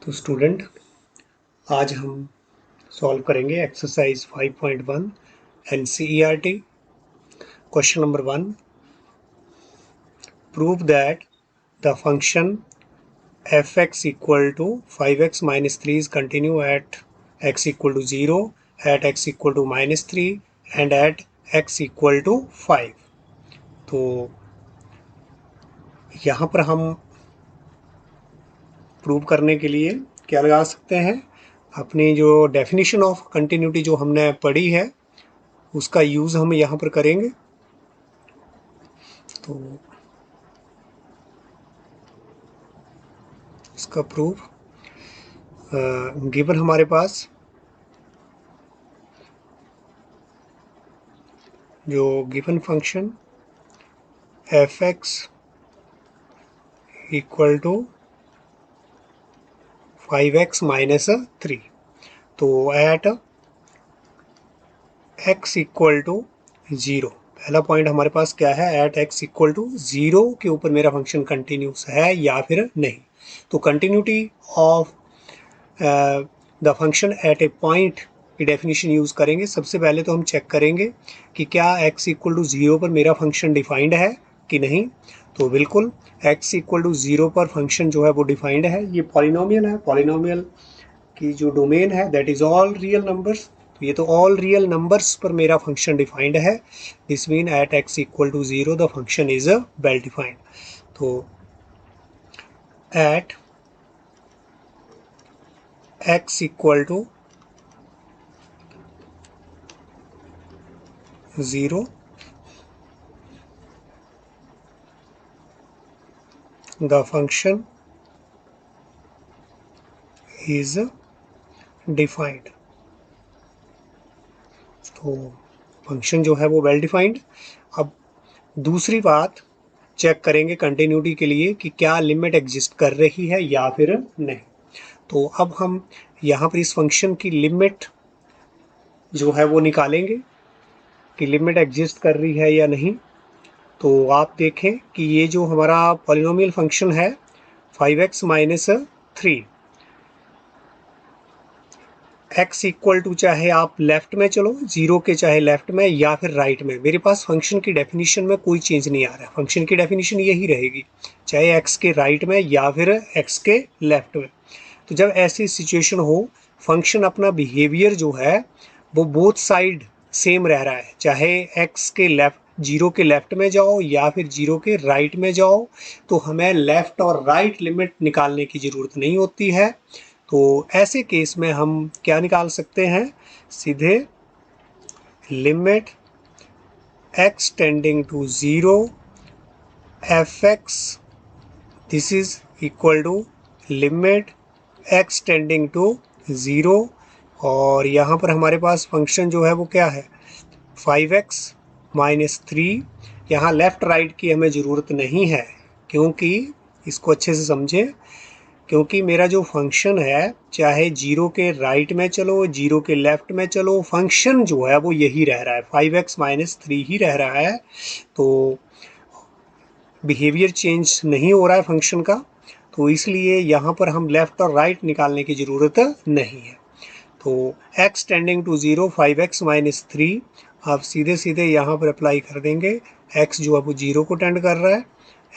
तो स्टूडेंट, आज हम सॉल्व करेंगे exercise 5.1 NCERT. Question number 1, prove that the function fx equal to 5x minus 3 is continue at x equal to 0, at x equal to minus 3 and at x equal to 5। तो यहाँ पर हम prove करने के लिए क्या लगा सकते हैं, अपनी जो डेफिनेशन ऑफ कंटिन्यूटी जो हमने पढ़ी है उसका यूज़ हम यहाँ पर करेंगे। तो इसका प्रूफ गिवन हमारे पास जो given function F x equal to 5x minus 3, तो एट x इक्वल टू 0, पहला पॉइंट हमारे पास क्या है, एट x इक्वल टू 0 के ऊपर मेरा फंक्शन कंटिन्यूस है या फिर नहीं। तो continuity of the function eight A point की डेफिनेशन यूज़ करेंगे। सबसे पहले तो हम चेक करेंगे कि क्या x इक्वल टू 0 पर मेरा फंक्शन डिफाइंड है कि नहीं। तो बिल्कुल x इक्वल टू 0 पर फंक्शन जो है वो डिफाइंड है। ये पॉलिनोमियल है, पॉलिनोमियल की जो डोमेन है that is all real numbers. तो ये तो ऑल रियल नंबर्स पर मेरा फंक्शन डिफाइंड है। This mean at x equal to 0 the function is well defined. तो at x equal to 0 the function is defined। तो फंक्शन जो है वो वेल डिफाइंड। अब दूसरी बात चेक करेंगे कंटिन्यूटी के लिए कि क्या लिमिट एग्जिस्ट कर रही है या फिर नहीं। तो अब हम यहाँ पर इस फंक्शन की लिमिट जो है वो निकालेंगे कि लिमिट एग्जिस्ट कर रही है या नहीं। तो आप देखें कि ये जो हमारा पॉलिनोमियल फंक्शन है 5x minus 3, x equal to चाहे आप लेफ्ट में चलो 0 के, चाहे लेफ्ट में या फिर राइट में, मेरे पास फंक्शन की डेफिनेशन में कोई चेंज नहीं आ रहा है। फंक्शन की डेफिनेशन यही रहेगी, चाहे x के राइट में या फिर x के लेफ्ट में। तो जब ऐसी सिचुएशन हो, फंक्शन अपना बिहेवियर जो है वो बोथ साइड सेम रह रहा है, चाहे x के लेफ्ट 0 के लेफ्ट में जाओ या फिर 0 के राइट में जाओ, तो हमें लेफ्ट और राइट लिमिट निकालने की ज़रूरत नहीं होती है। तो ऐसे केस में हम क्या निकाल सकते हैं, सीधे limit x tending to 0 F X, this is equal to limit x tending to 0, और यहाँ पर हमारे पास फंक्शन जो है वो क्या है 5x माइनस 3। यहाँ लेफ़्ट राइट की हमें ज़रूरत नहीं है, क्योंकि इसको अच्छे से समझें, क्योंकि मेरा जो फंक्शन है चाहे 0 के राइट में चलो 0 के लेफ्ट में चलो, फंक्शन जो है वो यही रह रहा है, 5x माइनस 3 ही रह रहा है। तो बिहेवियर चेंज नहीं हो रहा है फंक्शन का, तो इसलिए यहाँ पर हम लेफ़्ट और राइट निकालने की ज़रूरत नहीं है। तो x tending to 0 5x minus 3 आप सीधे सीधे यहाँ पर अप्लाई कर देंगे। x जो है वो 0 को टेंड कर रहा है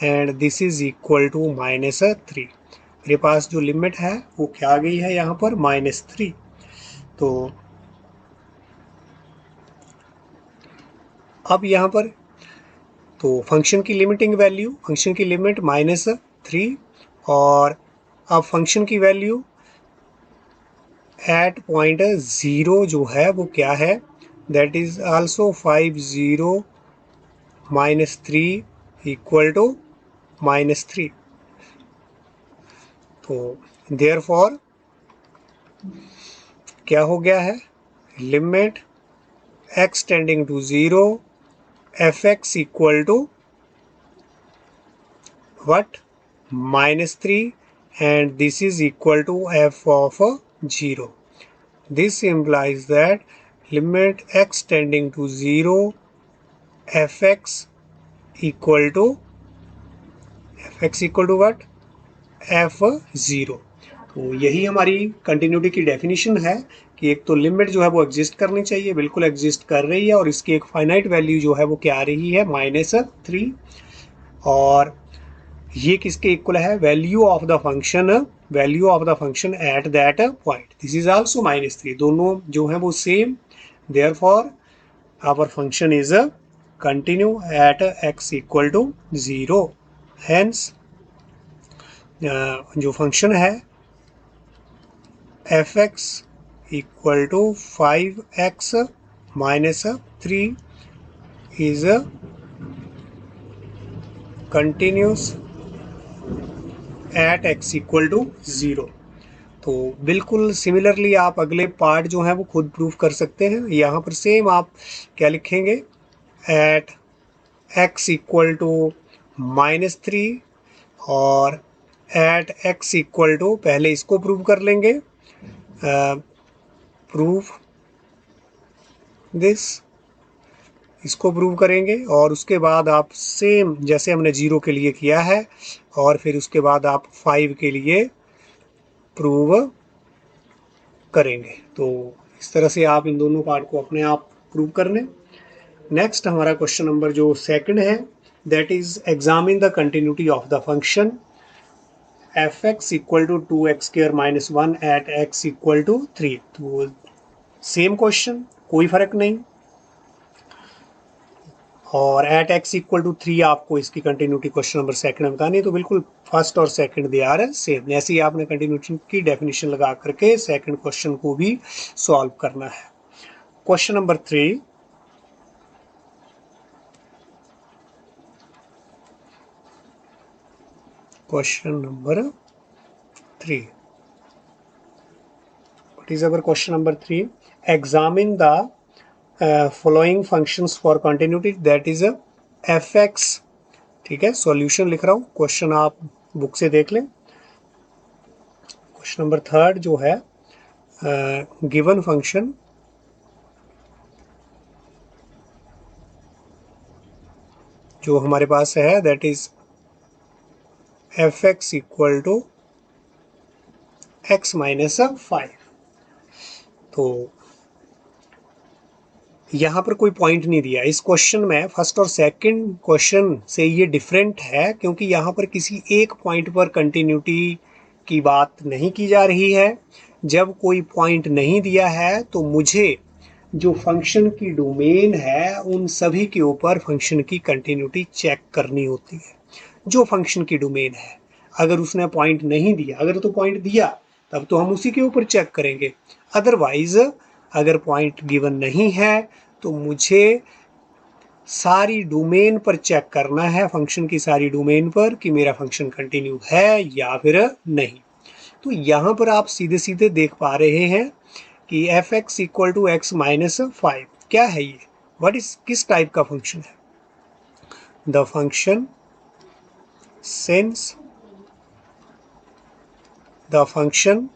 and this is equal to minus 3। मेरे पास जो लिमिट है वो क्या आ गई है यहाँ पर माइनस 3। तो अब यहाँ पर तो फंक्शन की लिमिटिंग वैल्यू, फंक्शन की लिमिट माइनस 3, और अब फंक्शन की वैल्यू एट पॉइंट 0 जो है वो क्या है, that is also 50 minus 3 equal to minus 3। तो देयरफॉर क्या हो गया है, limit x tending to 0 F x equal to what minus 3 and this is equal to f of 0. This implies that limit x tending to 0 fx equal to what, f0। तो यही हमारी continuity की definition है कि एक तो limit जो है वो एग्जिस्ट करनी चाहिए, बिल्कुल एग्जिस्ट कर रही है, और इसकी एक फाइनाइट वैल्यू जो है वो क्या आ रही है, -3। और ये किसके इक्वल है, value of the function at that point, this is also -3, दोनों जो है वो same. Therefore our function is continue at x equal to 0। Hence जो फंक्शन है F x equal to 5x -3 is continuous at x equal to 0। तो बिल्कुल similarly आप अगले पार्ट जो है वो खुद प्रूफ कर सकते हैं। यहाँ पर सेम आप क्या लिखेंगे, एट x इक्वल टू -3 और एट x इक्वल टू, पहले इसको प्रूव कर लेंगे, प्रूफ दिस, इसको प्रूव करेंगे और उसके बाद आप सेम जैसे हमने 0 के लिए किया है, और फिर उसके बाद आप 5 के लिए प्रूव करेंगे। तो इस तरह से आप इन दोनों पार्ट को अपने आप प्रूव कर लें। नेक्स्ट हमारा क्वेश्चन नंबर जो सेकंड है, that is examine the continuity of the function F x equal to 2x² -1 at x equal to 3। तो सेम क्वेश्चन, कोई फर्क नहीं, और एट x इक्वल टू 3 आपको इसकी कंटिन्यूटी क्वेश्चन नंबर सेकंड में बतानी है। तो बिल्कुल फर्स्ट और सेकंड दे आर सेम, ऐसे ही आपने कंटिन्यूटी की डेफिनेशन लगा करके सेकंड क्वेश्चन को भी सॉल्व करना है। Question number 3, question number 3, what is our question number 3, examine the following functions for continuity, that is fx। ठीक है, सॉल्यूशन लिख रहा हूँ, क्वेश्चन आप बुक से देख लें। क्वेश्चन नंबर थर्ड जो है, गिवन फंक्शन जो हमारे पास है, that is fx equal to x -5। तो यहाँ पर कोई पॉइंट नहीं दिया इस क्वेश्चन में। फर्स्ट और सेकंड क्वेश्चन से ये डिफरेंट है, क्योंकि यहाँ पर किसी एक पॉइंट पर कंटिन्यूटी की बात नहीं की जा रही है। जब कोई पॉइंट नहीं दिया है तो मुझे जो फंक्शन की डोमेन है उन सभी के ऊपर फंक्शन की कंटिन्यूटी चेक करनी होती है। जो फंक्शन की डोमेन है, अगर उसने पॉइंट नहीं दिया, अगर तो पॉइंट दिया तब तो हम उसी के ऊपर चेक करेंगे। अदरवाइज अगर पॉइंट गिवन नहीं है तो मुझे सारी डोमेन पर चेक करना है, फंक्शन की सारी डोमेन पर, कि मेरा फंक्शन कंटिन्यू है या फिर नहीं। तो यहाँ पर आप सीधे सीधे देख पा रहे हैं कि F x equal to X -5 क्या है ये, व्हाट इज, किस टाइप का फंक्शन है, the function since the function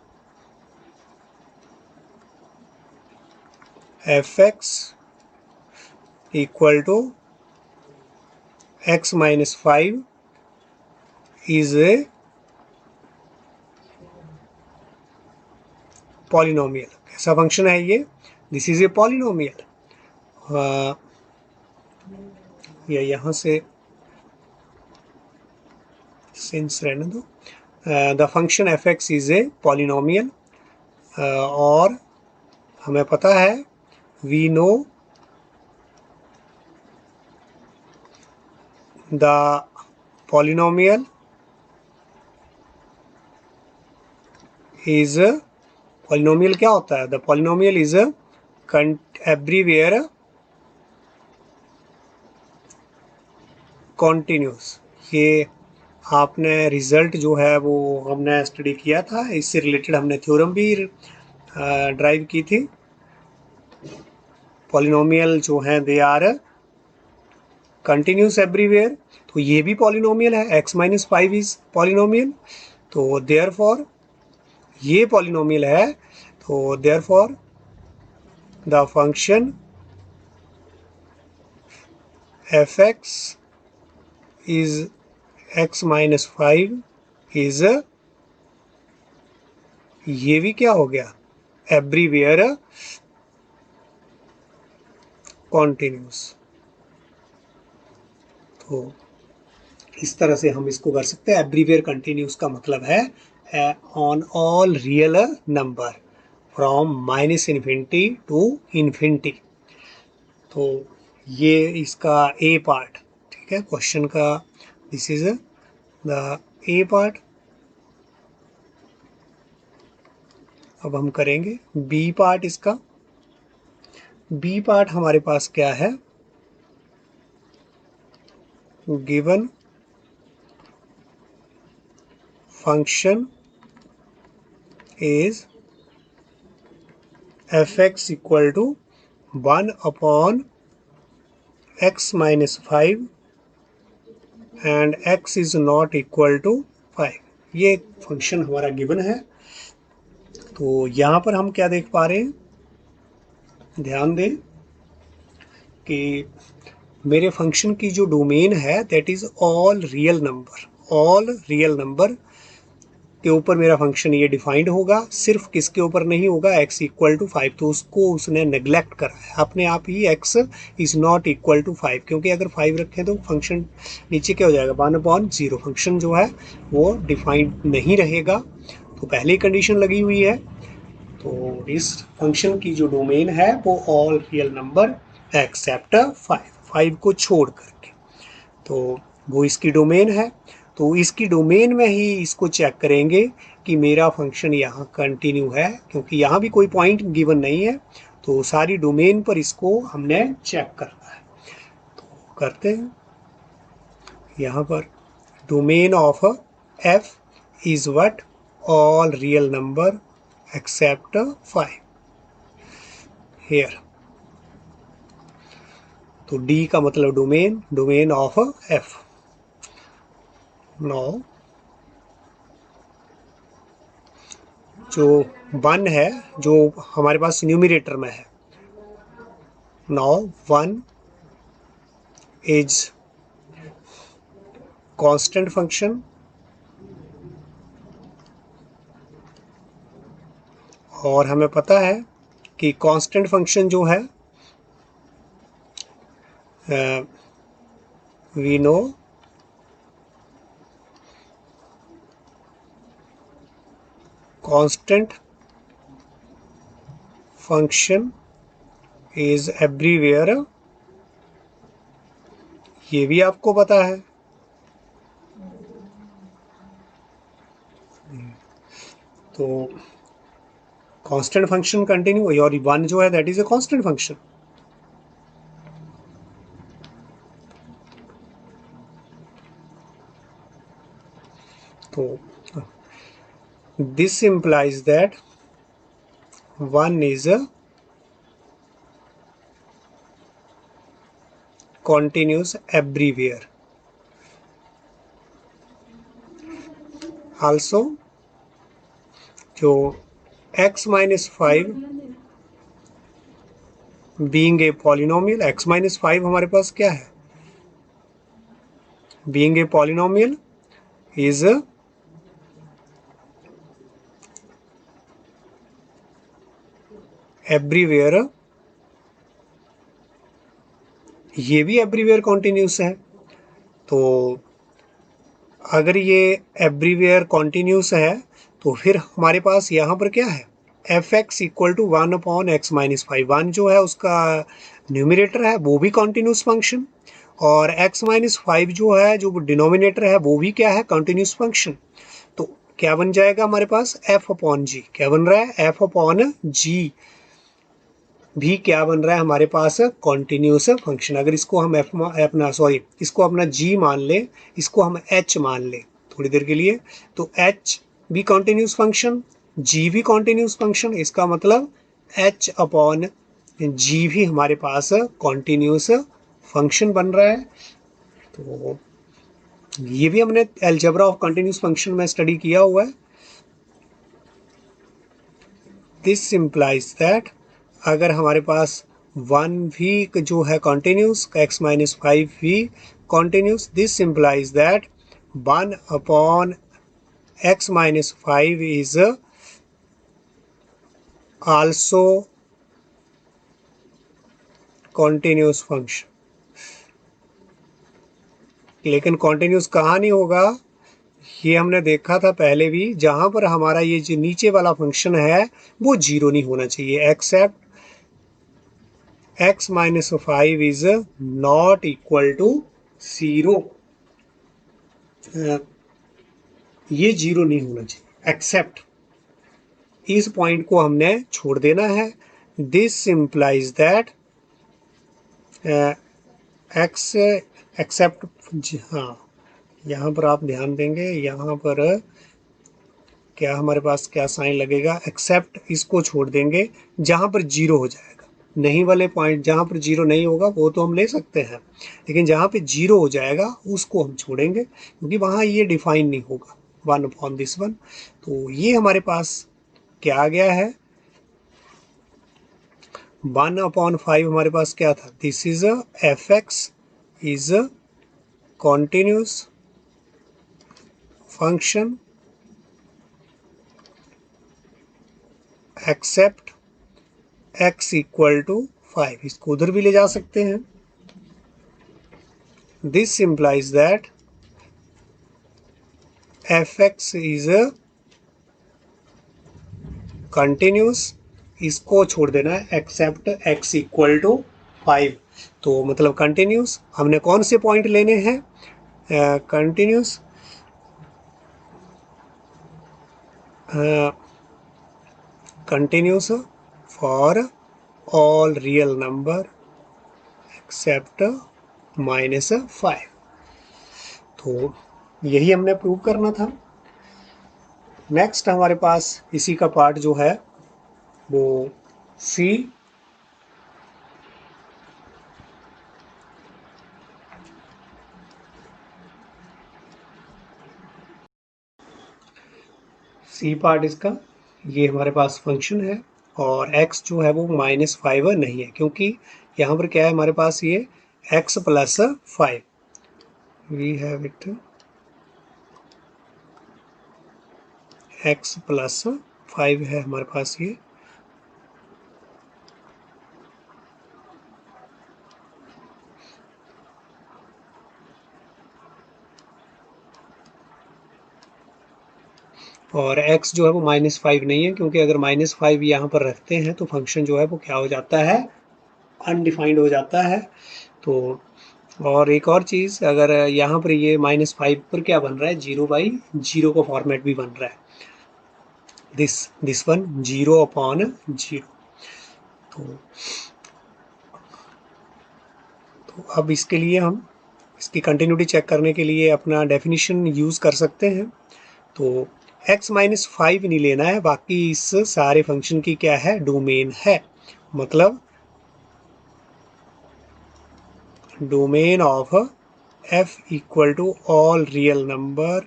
F x equal to x -5 is a polynomial. कैसा फंक्शन है ये, दिस इज ए पॉलिनोमियल। या यहाँ से सिंस रहने दो। The function F x is a polynomial, और हमें पता है, we know the polynomial is, polynomial क्या होता है, the polynomial is everywhere continuous. ये आपने रिजल्ट जो है वो हमने स्टडी किया था, इससे रिलेटेड हमने थ्योरम भी ड्राइव की थी। पॉलिनोमियल जो हैं दे आर कंटिन्यूस एवरीवेयर, तो ये भी पॉलिनोमियल है, x -5 इज पॉलिनोमियल, तो देयरफॉर ये पॉलिनोमियल है, तो therefore the function F x is x -5 is ये भी क्या हो गया, एवरीवेयर कॉन्टिन्यूस। तो इस तरह से हम इसको कर सकते हैं। एवरीवेयर कंटिन्यूस का मतलब है on all real number from minus infinity to infinity. तो ये इसका ए पार्ट, ठीक है, क्वेश्चन का this is the A part. अब हम करेंगे बी पार्ट इसका। बी पार्ट हमारे पास क्या है, given function is F x equal to 1/x-5 and x is not equal to 5। ये फंक्शन हमारा गिवन है। तो यहाँ पर हम क्या देख पा रहे हैं, ध्यान दें कि मेरे फंक्शन की जो डोमेन है that is all real number. All real number के ऊपर मेरा फंक्शन ये डिफाइंड होगा, सिर्फ किसके ऊपर नहीं होगा, x इक्वल टू 5। तो उसको उसने नेग्लेक्ट करा है अपने आप ही, x is not equal to 5, क्योंकि अगर 5 रखें तो फंक्शन नीचे क्या हो जाएगा, 1/0। फंक्शन जो है वो डिफाइंड नहीं रहेगा। तो पहली कंडीशन लगी हुई है। तो इस फंक्शन की जो डोमेन है वो ऑल रियल नंबर एक्सेप्ट 5 को छोड़ करके, तो वो इसकी डोमेन है। तो इसकी डोमेन में ही इसको चेक करेंगे कि मेरा फंक्शन यहाँ कंटिन्यू है, क्योंकि यहाँ भी कोई पॉइंट गिवन नहीं है। तो सारी डोमेन पर इसको हमने चेक करना है। तो करते हैं यहाँ पर, domain of f is what, all real number except 5 here. तो d का मतलब domain, domain of f। Now जो 1 है जो हमारे पास न्यूमरेटर में है, नाउ 1 इज कांस्टेंट फंक्शन और हमें पता है कि कांस्टेंट फंक्शन जो है we know constant function is everywhere, ये भी आपको पता है। तो कांस्टेंट फंक्शन कंटिन्यू, और 1 जो है that is a constant function. तो this implies that 1 is a continuous everywhere. Also जो x-5 being a polynomial, x-5 हमारे पास क्या है, being a polynomial is everywhere, ये भी एवरीवेयर कॉन्टिन्यूस है। तो अगर ये एवरीवेयर कॉन्टिन्यूस है तो फिर हमारे पास यहाँ पर क्या है, F x equal to 1/x-5। 1 जो है उसका न्यूमरेटर है वो भी कॉन्टिन्यूस फंक्शन, और x-5 जो है जो डिनोमिनेटर है वो भी क्या है, कॉन्टिन्यूस फंक्शन। तो क्या बन जाएगा हमारे पास, f/g। क्या बन रहा है, f/g भी क्या बन रहा है हमारे पास, कॉन्टिन्यूस फंक्शन। अगर इसको हम इसको अपना g मान ले, इसको हम h मान ले थोड़ी देर के लिए, तो h भी कॉन्टिन्यूस फंक्शन, g भी कॉन्टिन्यूस फंक्शन, इसका मतलब h/g भी हमारे पास कॉन्टिन्यूस फंक्शन बन रहा है। तो ये भी हमने अलजेब्रा ऑफ कंटिन्यूस फंक्शन में स्टडी किया हुआ है। दिस इम्प्लाइज दैट अगर हमारे पास 1 भी जो है कॉन्टिन्यूस, x-5 भी continuous, this implies that 1/x-5 is also continuous function. लेकिन कॉन्टिन्यूस कहाँ नहीं होगा, ये हमने देखा था पहले भी, जहां पर हमारा ये जो नीचे वाला फंक्शन है वो जीरो नहीं होना चाहिए, except x minus 5 is not equal to zero. ये जीरो नहीं होना चाहिए, एक्सेप्ट इस पॉइंट को हमने छोड़ देना है। This implies that X except, हाँ यहाँ पर आप ध्यान देंगे, यहाँ पर क्या हमारे पास क्या साइन लगेगा, एक्सेप्ट इसको छोड़ देंगे जहां पर जीरो हो जाएगा। नहीं वाले पॉइंट जहां पर जीरो नहीं होगा वो तो हम ले सकते हैं, लेकिन जहां पे जीरो हो जाएगा उसको हम छोड़ेंगे, क्योंकि वहां ये डिफाइन नहीं होगा 1/(this1). तो ये हमारे पास क्या आ गया है, 1/5 हमारे पास क्या था, this is F x is continuous function except x equal to 5। इसको उधर भी ले जा सकते हैं। This implies that F x is continuous, इसको छोड़ देना है एक्सेप्ट x इक्वल टू 5। तो मतलब कंटिन्यूस हमने कौन से पॉइंट लेने हैं, continuous continuous for all real number except -5। तो यही हमने प्रूव करना था। नेक्स्ट हमारे पास इसी का पार्ट जो है वो सी पार्ट इसका, ये हमारे पास फंक्शन है और x जो है वो -5 नहीं है, क्योंकि यहाँ पर क्या है हमारे पास ये x + 5, we have it x + 5 है हमारे पास ये। और x जो है वो -5 नहीं है, क्योंकि अगर -5 यहाँ पर रखते हैं तो फंक्शन जो है वो क्या हो जाता है, अनडिफाइंड हो जाता है। तो और एक और चीज़, अगर यहाँ पर ये -5 पर क्या बन रहा है, 0/0 का फॉर्मेट भी बन रहा है, दिस वन 0/0। तो अब इसके लिए हम इसकी कंटिन्यूटी चेक करने के लिए अपना डेफिनेशन यूज़ कर सकते हैं। तो x -5 नहीं लेना है, बाकी इस सारे फंक्शन की क्या है, डोमेन है। मतलब domain of f equal to all real number,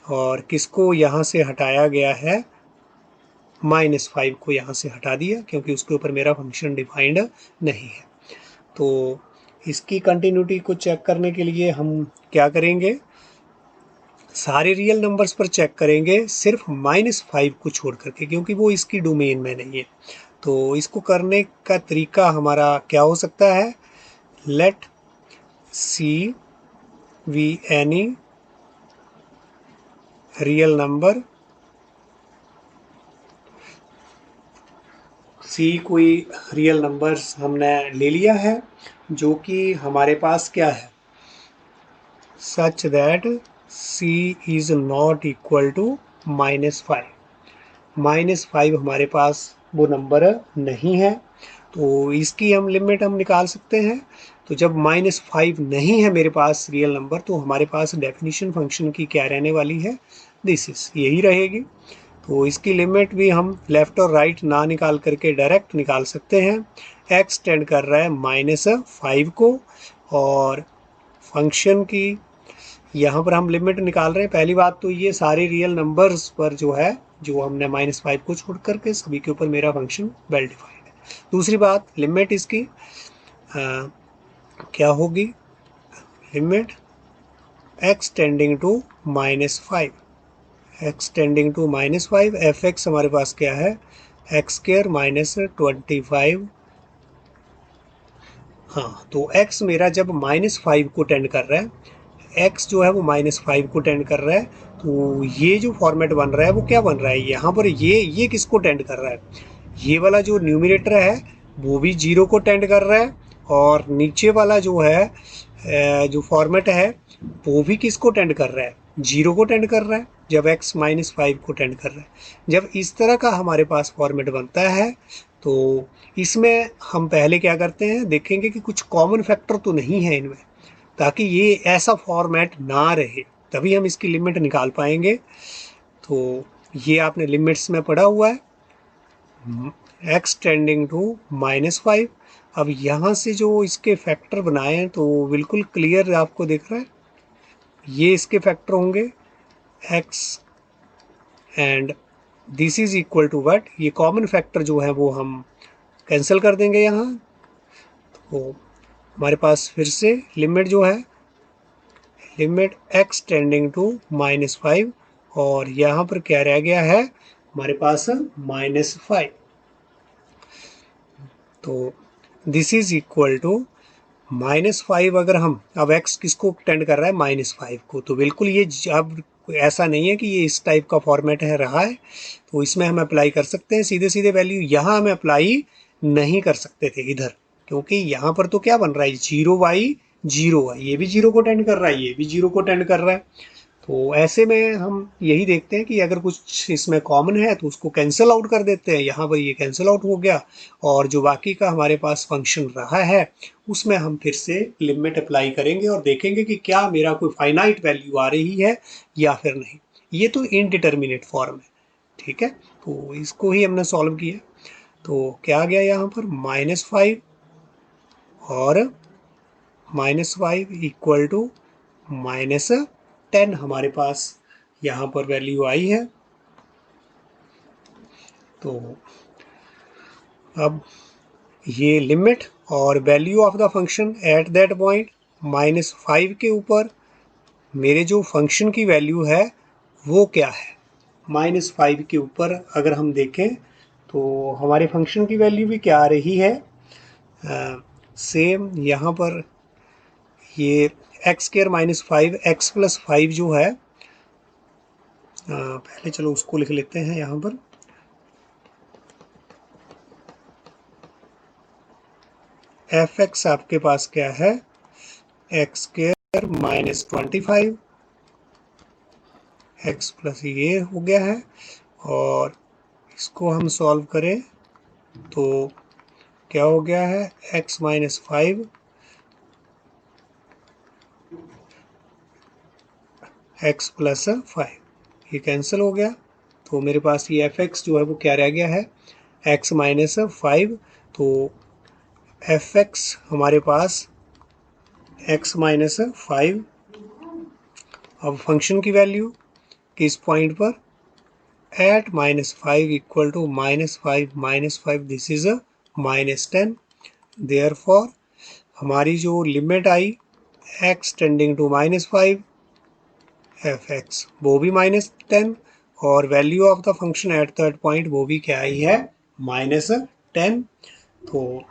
और किसको यहाँ से हटाया गया है, -5 को यहाँ से हटा दिया, क्योंकि उसके ऊपर मेरा फंक्शन डिफाइंड नहीं है। तो इसकी कंटिन्यूटी को चेक करने के लिए हम क्या करेंगे, सारे रियल नंबर्स पर चेक करेंगे सिर्फ -5 को छोड़ करके, क्योंकि वो इसकी डोमेन में नहीं है। तो इसको करने का तरीका हमारा क्या हो सकता है, let C be any real number, C कोई रियल नंबर्स हमने ले लिया है जो कि हमारे पास क्या है, such that C is not equal to -5। -5 हमारे पास वो नंबर नहीं है, तो इसकी हम लिमिट हम निकाल सकते हैं। तो जब -5 नहीं है मेरे पास रियल नंबर, तो हमारे पास डेफिनेशन फंक्शन की क्या रहने वाली है, दिस इज यही रहेगी। तो इसकी लिमिट भी हम लेफ़्ट और राइट ना निकाल करके डायरेक्ट निकाल सकते हैं। x टेंड कर रहा है -5 को, और फंक्शन की यहाँ पर हम लिमिट निकाल रहे हैं। पहली बात तो ये सारे रियल नंबर्स पर जो है, जो हमने -5 को छोड़ करके सभी के ऊपर मेरा फंक्शन वेल डिफाइंड है। दूसरी बात, लिमिट इसकी क्या होगी, limit x tending to -5, x tending to -5, F x हमारे पास क्या है, एक्स स्क्वायर माइनस 25। हाँ, तो x मेरा जब -5 को टेंड कर रहा है, x जो है वो -5 को टेंड कर रहा है, तो ये जो फॉर्मेट बन रहा है वो क्या बन रहा है यहाँ पर, ये किसको टेंड कर रहा है, ये वाला जो न्यूमरेटर है वो भी 0 को टेंड कर रहा है, और नीचे वाला जो है जो फॉर्मेट है वो भी किसको टेंड कर रहा है, 0 को टेंड कर रहा है, जब x -5 को टेंड कर रहा है। जब इस तरह का हमारे पास फॉर्मेट बनता है तो इसमें हम पहले क्या करते हैं, देखेंगे कि कुछ कॉमन फैक्टर तो नहीं है इनमें, ताकि ये ऐसा फॉर्मेट ना रहे, तभी हम इसकी लिमिट निकाल पाएंगे। तो ये आपने लिमिट्स में पढ़ा हुआ है, x टेंडिंग टू -5। अब यहाँ से जो इसके फैक्टर बनाए हैं तो बिल्कुल क्लियर आपको दिख रहा है, ये इसके फैक्टर होंगे x and this is equal to what, ये कॉमन फैक्टर जो है वो हम कैंसिल कर देंगे यहाँ। तो हमारे पास फिर से लिमिट जो है, लिमिट x टेंडिंग टू -5, और यहाँ पर क्या रह गया है हमारे पास -5। तो दिस इज इक्वल टू -5, अगर हम अब x किसको टेंड कर रहा है, -5 को, तो बिल्कुल ये अब ऐसा नहीं है कि ये इस टाइप का फॉर्मेट है रहा है, तो इसमें हम अप्लाई कर सकते हैं सीधे सीधे वैल्यू, यहाँ हम अप्लाई नहीं कर सकते थे इधर, क्योंकि यहाँ पर तो क्या बन रहा है, 0 है, ये भी 0 को टेंड कर रहा है, ये भी 0 को टेंड कर रहा है। तो ऐसे में हम यही देखते हैं कि अगर कुछ इसमें कॉमन है तो उसको कैंसिल आउट कर देते हैं, यहाँ पर ये कैंसिल आउट हो गया, और जो बाकी का हमारे पास फंक्शन रहा है उसमें हम फिर से लिमिट अप्लाई करेंगे और देखेंगे कि क्या मेरा कोई फाइनाइट वैल्यू आ रही है या फिर नहीं। ये तो इनडिटर्मिनेट फॉर्म है, ठीक है, तो इसको ही हमने सॉल्व किया। तो क्या आ गया यहाँ पर, -5 और -5 इक्वल टू -10 हमारे पास यहाँ पर वैल्यू आई है। तो अब ये लिमिट और value of the function at that point, -5 के ऊपर मेरे जो फंक्शन की वैल्यू है वो क्या है, -5 के ऊपर अगर हम देखें तो हमारे फंक्शन की वैल्यू भी क्या आ रही है, सेम यहाँ पर ये x² -5 x+5 जो है, पहले चलो उसको लिख लेते हैं यहाँ पर, f(x) आपके पास क्या है, x² -25 x प्लस ये हो गया है, और इसको हम सॉल्व करें तो क्या हो गया है, x -5 x+5, ये कैंसिल हो गया, तो मेरे पास ये f(x) जो है वो क्या रह गया है, x -5। तो f(x) हमारे पास x -5, अब फंक्शन की वैल्यू किस पॉइंट पर, at -5 equal to -5 this is -10। Therefore हमारी जो लिमिट आई x टेंडिंग टू -5 f(x) वो भी -10, और value of the function at that point वो भी क्या आई है, -10। तो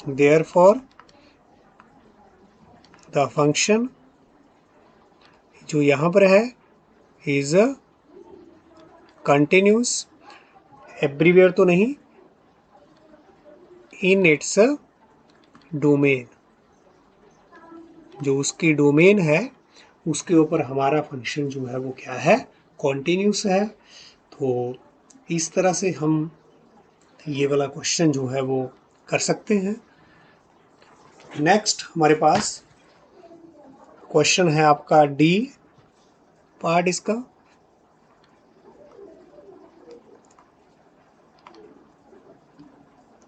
देयरफॉर द फंक्शन जो यहाँ पर है इज कंटिन्यूस, एवरीवेयर तो नहीं, इन इट्स डोमेन, जो उसकी डोमेन है उसके ऊपर हमारा फंक्शन जो है वो क्या है, कॉन्टिन्यूस है। तो इस तरह से हम ये वाला क्वेश्चन जो है वो कर सकते हैं। नेक्स्ट हमारे पास क्वेश्चन है आपका डी पार्ट इसका,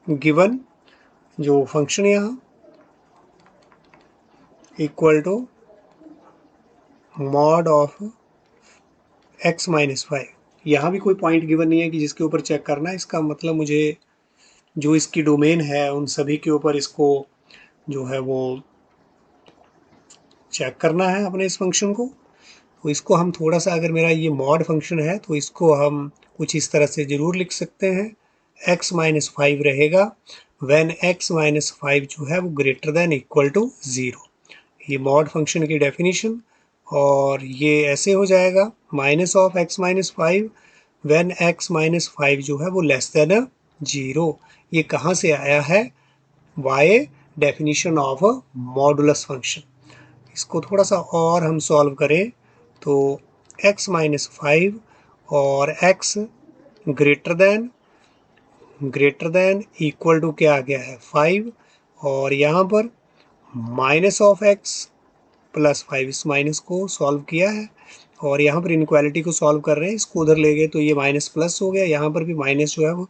गिवन जो फंक्शन यहाँ equal to mod of x -5, यहाँ भी कोई पॉइंट गिवन नहीं है कि जिसके ऊपर चेक करना है, इसका मतलब मुझे जो इसकी डोमेन है उन सभी के ऊपर इसको जो है वो चेक करना है अपने इस फंक्शन को। तो इसको हम थोड़ा सा, अगर मेरा ये मॉड फंक्शन है तो इसको हम कुछ इस तरह से ज़रूर लिख सकते हैं, x माइनस 5 रहेगा व्हेन x माइनस 5 जो है वो ग्रेटर देन इक्वल टू 0। ये मॉड फंक्शन की डेफिनेशन, और ये ऐसे हो जाएगा minus of x minus 5 when x minus 5 जो है वो लेस देन 0। ये कहाँ से आया है? By definition of modulus function. इसको थोड़ा सा और हम सॉल्व करें तो x माइनस 5 और x greater than equal to क्या आ गया है 5, और यहाँ पर माइनस ऑफ x प्लस 5, इस माइनस को सॉल्व किया है और यहाँ पर इनक्वालिटी को सॉल्व कर रहे हैं, इसको उधर ले गए तो ये माइनस प्लस हो गया, यहाँ पर भी माइनस जो है वो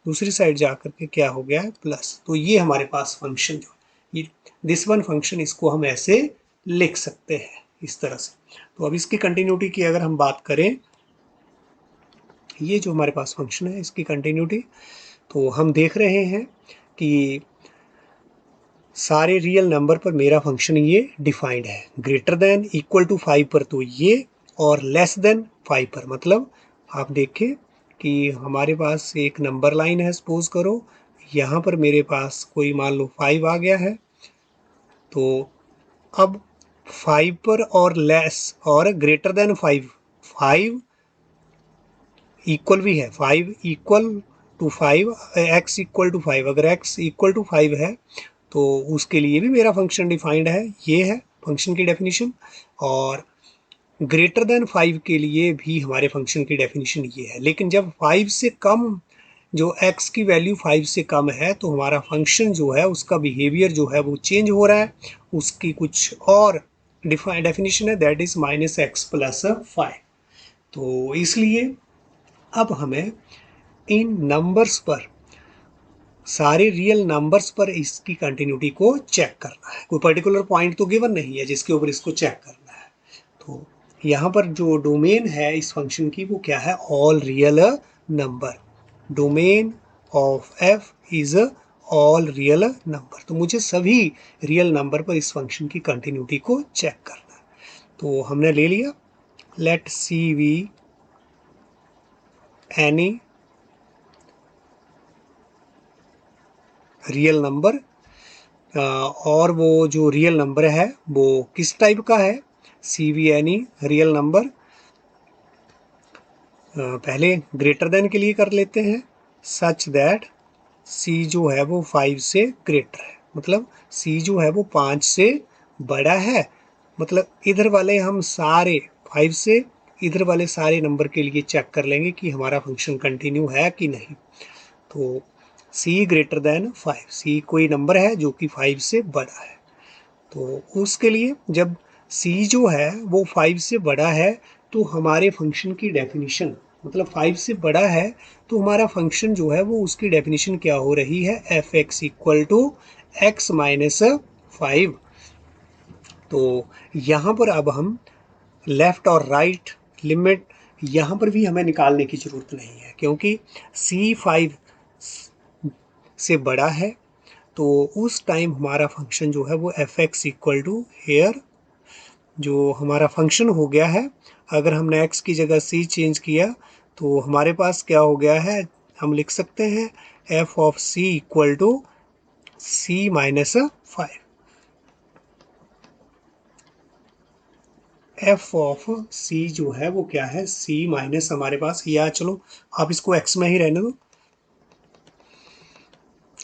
दूसरी साइड जा करके क्या हो गया है प्लस। तो ये हमारे पास फंक्शन जो है ये दिस वन फंक्शन, इसको हम ऐसे लिख सकते हैं इस तरह से। तो अब इसकी कंटिन्यूटी की अगर हम बात करें, ये जो हमारे पास फंक्शन है इसकी कंटिन्यूटी, तो हम देख रहे हैं कि सारे रियल नंबर पर मेरा फंक्शन ये डिफाइंड है। ग्रेटर देन इक्वल टू 5 पर तो ये, और लेस देन 5 पर मतलब आप देखें कि हमारे पास एक नंबर लाइन है, सपोज करो यहाँ पर मेरे पास कोई मान लो 5 आ गया है, तो अब 5 पर और लेस और ग्रेटर देन 5 इक्वल भी है, 5 equal to 5, x equal to 5, अगर x इक्वल टू 5 है तो उसके लिए भी मेरा फंक्शन डिफाइंड है। ये है फंक्शन की डेफिनेशन, और ग्रेटर देन 5 के लिए भी हमारे फंक्शन की डेफिनेशन ये है। लेकिन जब 5 से कम, जो x की वैल्यू 5 से कम है, तो हमारा फंक्शन जो है उसका बिहेवियर जो है वो चेंज हो रहा है, उसकी कुछ और डेफिनेशन है, that is minus x plus 5। तो इसलिए अब हमें इन नंबर्स पर, सारे रियल नंबर्स पर इसकी कंटिन्यूटी को चेक करना है। कोई पर्टिकुलर पॉइंट तो गिवन नहीं है जिसके ऊपर इसको चेक करना है। तो यहाँ पर जो डोमेन है इस फंक्शन की वो क्या है? All real number. Domain of F is all real number. तो मुझे सभी रियल नंबर पर इस फंक्शन की कंटिन्यूटी को चेक करना है। तो हमने ले लिया, let C be any real number, और वो जो रियल नंबर है वो किस टाइप का है? सी वी एनी रियल नंबर। पहले ग्रेटर देन के लिए कर लेते हैं, सच दैट सी जो है वो 5 से ग्रेटर है, मतलब सी जो है वो 5 से बड़ा है। मतलब इधर वाले हम सारे 5 से इधर वाले सारे नंबर के लिए चेक कर लेंगे कि हमारा फंक्शन कंटिन्यू है कि नहीं। तो सी ग्रेटर देन 5, सी कोई नंबर है जो कि 5 से बड़ा है। तो उसके लिए जब सी जो है वो 5 से बड़ा है तो हमारे फंक्शन की डेफिनेशन, मतलब 5 से बड़ा है तो हमारा फंक्शन जो है वो उसकी डेफिनेशन क्या हो रही है? F x equal to x minus 5। तो यहाँ पर अब हम लेफ़्ट और राइट लिमिट यहाँ पर भी हमें निकालने की ज़रूरत नहीं है, क्योंकि सी 5 से बड़ा है तो उस टाइम हमारा फंक्शन जो है वो f x equal to here जो हमारा फंक्शन हो गया है। अगर हमने x की जगह c चेंज किया तो हमारे पास क्या हो गया है? हम लिख सकते हैं f of c equal to c minus 5। f of c जो है वो क्या है? c माइनस हमारे पास, या चलो आप इसको x में ही रहने दो,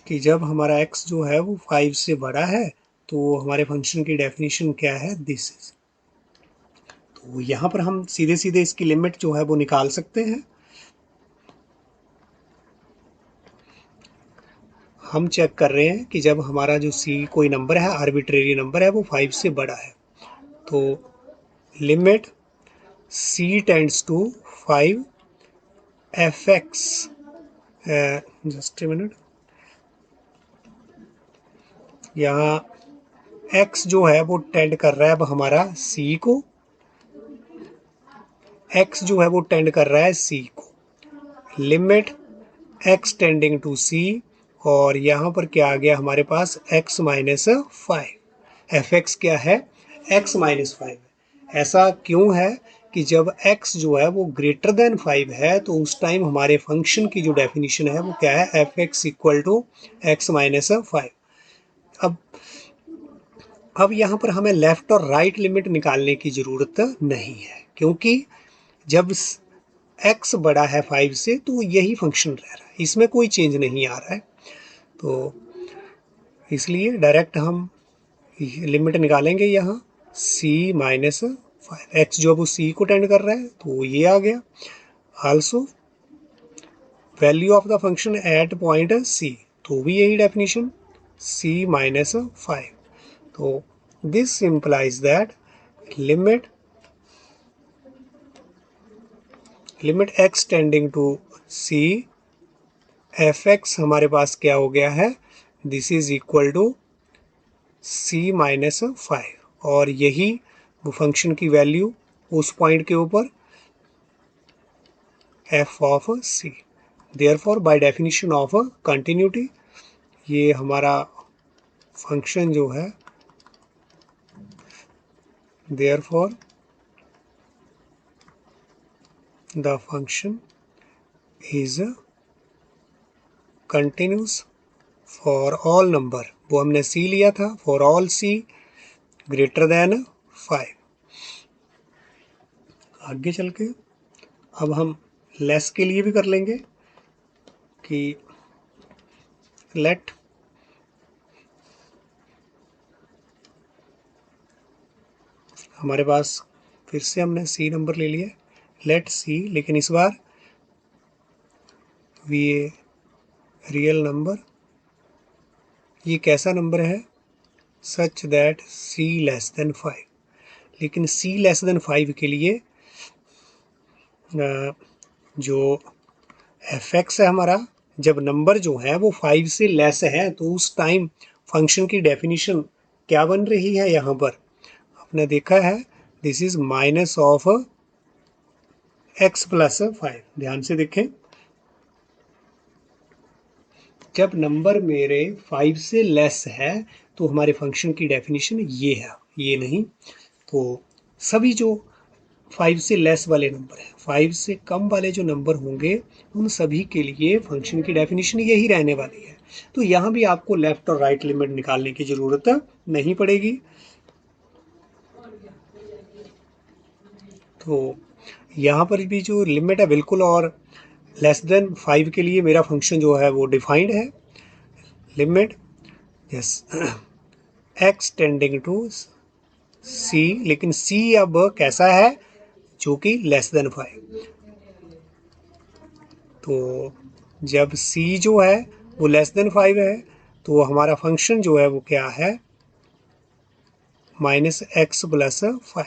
कि जब हमारा x जो है वो 5 से बड़ा है तो हमारे फंक्शन की डेफिनेशन क्या है? This is. तो यहाँ पर हम सीधे सीधे इसकी लिमिट जो है वो निकाल सकते हैं। हम चेक कर रहे हैं कि जब हमारा जो c कोई नंबर है, आर्बिट्रेरी नंबर है, वो 5 से बड़ा है, तो limit c tends to 5 F x, just a minute, यहाँ x जो है वो टेंड कर रहा है अब हमारा c को, x जो है वो टेंड कर रहा है c को। Limit x tending to c, और यहाँ पर क्या आ गया हमारे पास? x minus 5। एफ एक्स क्या है? x माइनस 5 है। ऐसा क्यों है? कि जब x जो है वो ग्रेटर देन 5 है तो उस टाइम हमारे फंक्शन की जो डेफिनेशन है वो क्या है, F x equal to x minus 5। अब यहाँ पर हमें लेफ्ट और राइट लिमिट निकालने की ज़रूरत नहीं है, क्योंकि जब x बड़ा है 5 से तो यही फंक्शन रह रहा है, इसमें कोई चेंज नहीं आ रहा है। तो इसलिए डायरेक्ट हम लिमिट निकालेंगे यहाँ c माइनस 5, एक्स जो अब उस c को टेंड कर रहा है तो ये आ गया। Also value of the function at point c, तो भी यही डेफिनेशन c माइनस 5। तो this implies that limit x tending to c f x हमारे पास क्या हो गया है, this is equal to c minus 5, और यही वो फंक्शन की वैल्यू उस पॉइंट के ऊपर f of c। Therefore by definition of continuity ये हमारा फंक्शन जो है, therefore the function is continuous for all number, वो हमने c लिया था, for all c greater then 5। आगे चल के अब हम लेस के लिए भी कर लेंगे कि लेट हमारे पास फिर से हमने c नंबर ले लिया, लेट c, लेकिन इस बार ये रियल नंबर, ये कैसा नंबर है, such that c less than 5। लेकिन c लेस देन 5 के लिए जो एफ एक्स है हमारा, जब नंबर जो है वो 5 से लेस है तो उस टाइम फंक्शन की डेफिनेशन क्या बन रही है, यहाँ पर आपने देखा है this is minus of x plus 5। ध्यान से देखें, जब नंबर मेरे 5 से लेस है तो हमारे फंक्शन की डेफिनेशन ये है, ये नहीं। तो सभी जो 5 से लेस वाले नंबर हैं, 5 से कम वाले जो नंबर होंगे उन सभी के लिए फंक्शन की डेफिनेशन यही रहने वाली है। तो यहाँ भी आपको लेफ्ट और राइट लिमिट निकालने की ज़रूरत नहीं पड़ेगी। तो यहाँ पर भी जो लिमिट है बिल्कुल, और लेस देन 5 के लिए मेरा फंक्शन जो है वो डिफाइंड है, limit as x tending to c, लेकिन सी अब कैसा है, जो कि लेस देन 5। तो जब c जो है वो लेस देन 5 है तो हमारा फंक्शन जो है वो क्या है, माइनस एक्स प्लस 5।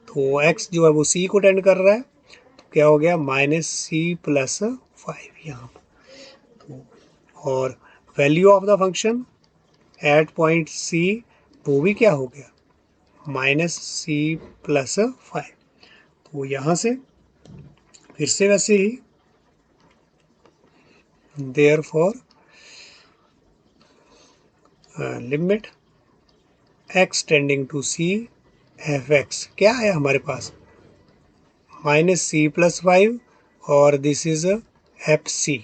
तो x जो है वो c को टेंड कर रहा है, तो क्या हो गया माइनस c प्लस 5 यहाँ पर। तो और value of the function at point c, वो भी क्या हो गया, माइनस c प्लस 5। तो यहाँ से फिर से वैसे ही, therefore limit x tending to c f x क्या है हमारे पास, माइनस सी प्लस 5, और दिस इज एफ सी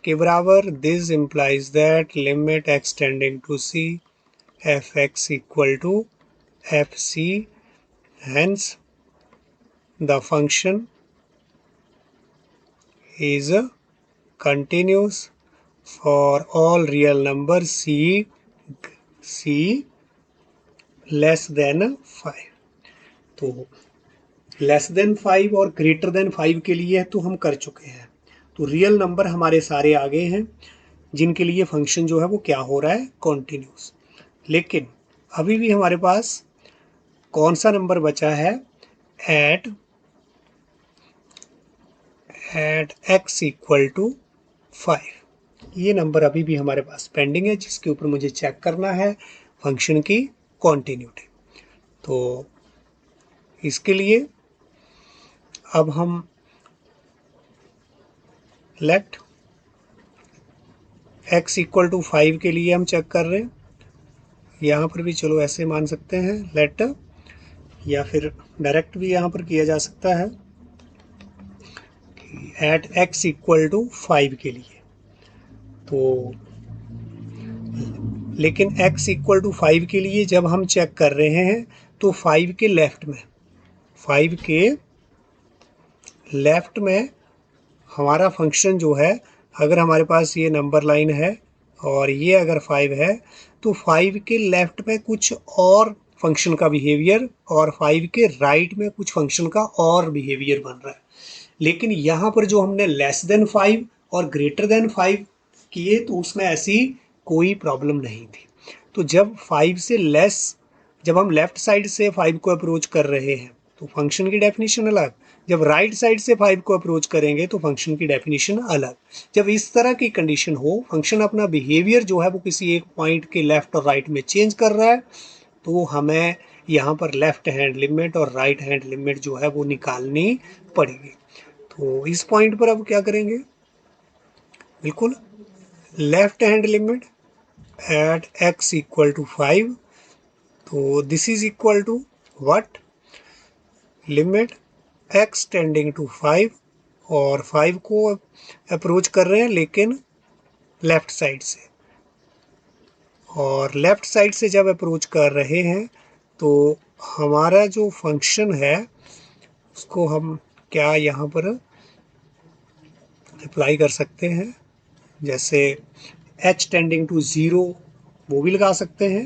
के बराबर। This implies that limit x tending to c f x equal to f c, hence the function is continuous for all real number c less than 5। तो less than 5 और greater than 5 के लिए तो हम कर चुके हैं। तो रियल नंबर हमारे सारे आ गए हैं जिनके लिए फंक्शन जो है वो क्या हो रहा है, कॉन्टिन्यूस। लेकिन अभी भी हमारे पास कौन सा नंबर बचा है, एट x इक्वल टू 5। ये नंबर अभी भी हमारे पास पेंडिंग है जिसके ऊपर मुझे चेक करना है फंक्शन की कॉन्टिन्यूटी। तो इसके लिए अब हम लेट x इक्वल टू 5 के लिए हम चेक कर रहे हैं, यहाँ पर भी चलो ऐसे मान सकते हैं, लेट या फिर डायरेक्ट भी यहाँ पर किया जा सकता है एट x इक्वल टू 5 के लिए। तो लेकिन x इक्वल टू 5 के लिए जब हम चेक कर रहे हैं तो 5 के लेफ्ट में हमारा फंक्शन जो है, अगर हमारे पास ये नंबर लाइन है और ये अगर 5 है तो 5 के लेफ्ट में कुछ और फंक्शन का बिहेवियर और 5 के राइट में कुछ फंक्शन का और बिहेवियर बन रहा है। लेकिन यहाँ पर जो हमने लेस देन 5 और ग्रेटर देन 5 किए तो उसमें ऐसी कोई प्रॉब्लम नहीं थी। तो जब 5 से लेस, जब हम लेफ्ट साइड से 5 को अप्रोच कर रहे हैं तो फंक्शन की डेफिनेशन अलग, जब राइट साइड से 5 को अप्रोच करेंगे तो फंक्शन की डेफिनेशन अलग। जब इस तरह की कंडीशन हो, फंक्शन अपना बिहेवियर जो है वो किसी एक पॉइंट के लेफ्ट और राइट में चेंज कर रहा है, तो हमें यहाँ पर लेफ्ट हैंड लिमिट और राइट हैंड लिमिट जो है वो निकालनी पड़ेगी। तो इस पॉइंट पर अब क्या करेंगे, बिल्कुल left hand limit at x equal to 5, तो this is equal to what, limit x tending to 5, और 5 को अप्रोच कर रहे हैं लेकिन लेफ्ट साइड से, और लेफ्ट साइड से जब अप्रोच कर रहे हैं तो हमारा जो फंक्शन है उसको हम क्या यहाँ पर अप्लाई कर सकते हैं, जैसे h टेंडिंग टू 0 वो भी लगा सकते हैं,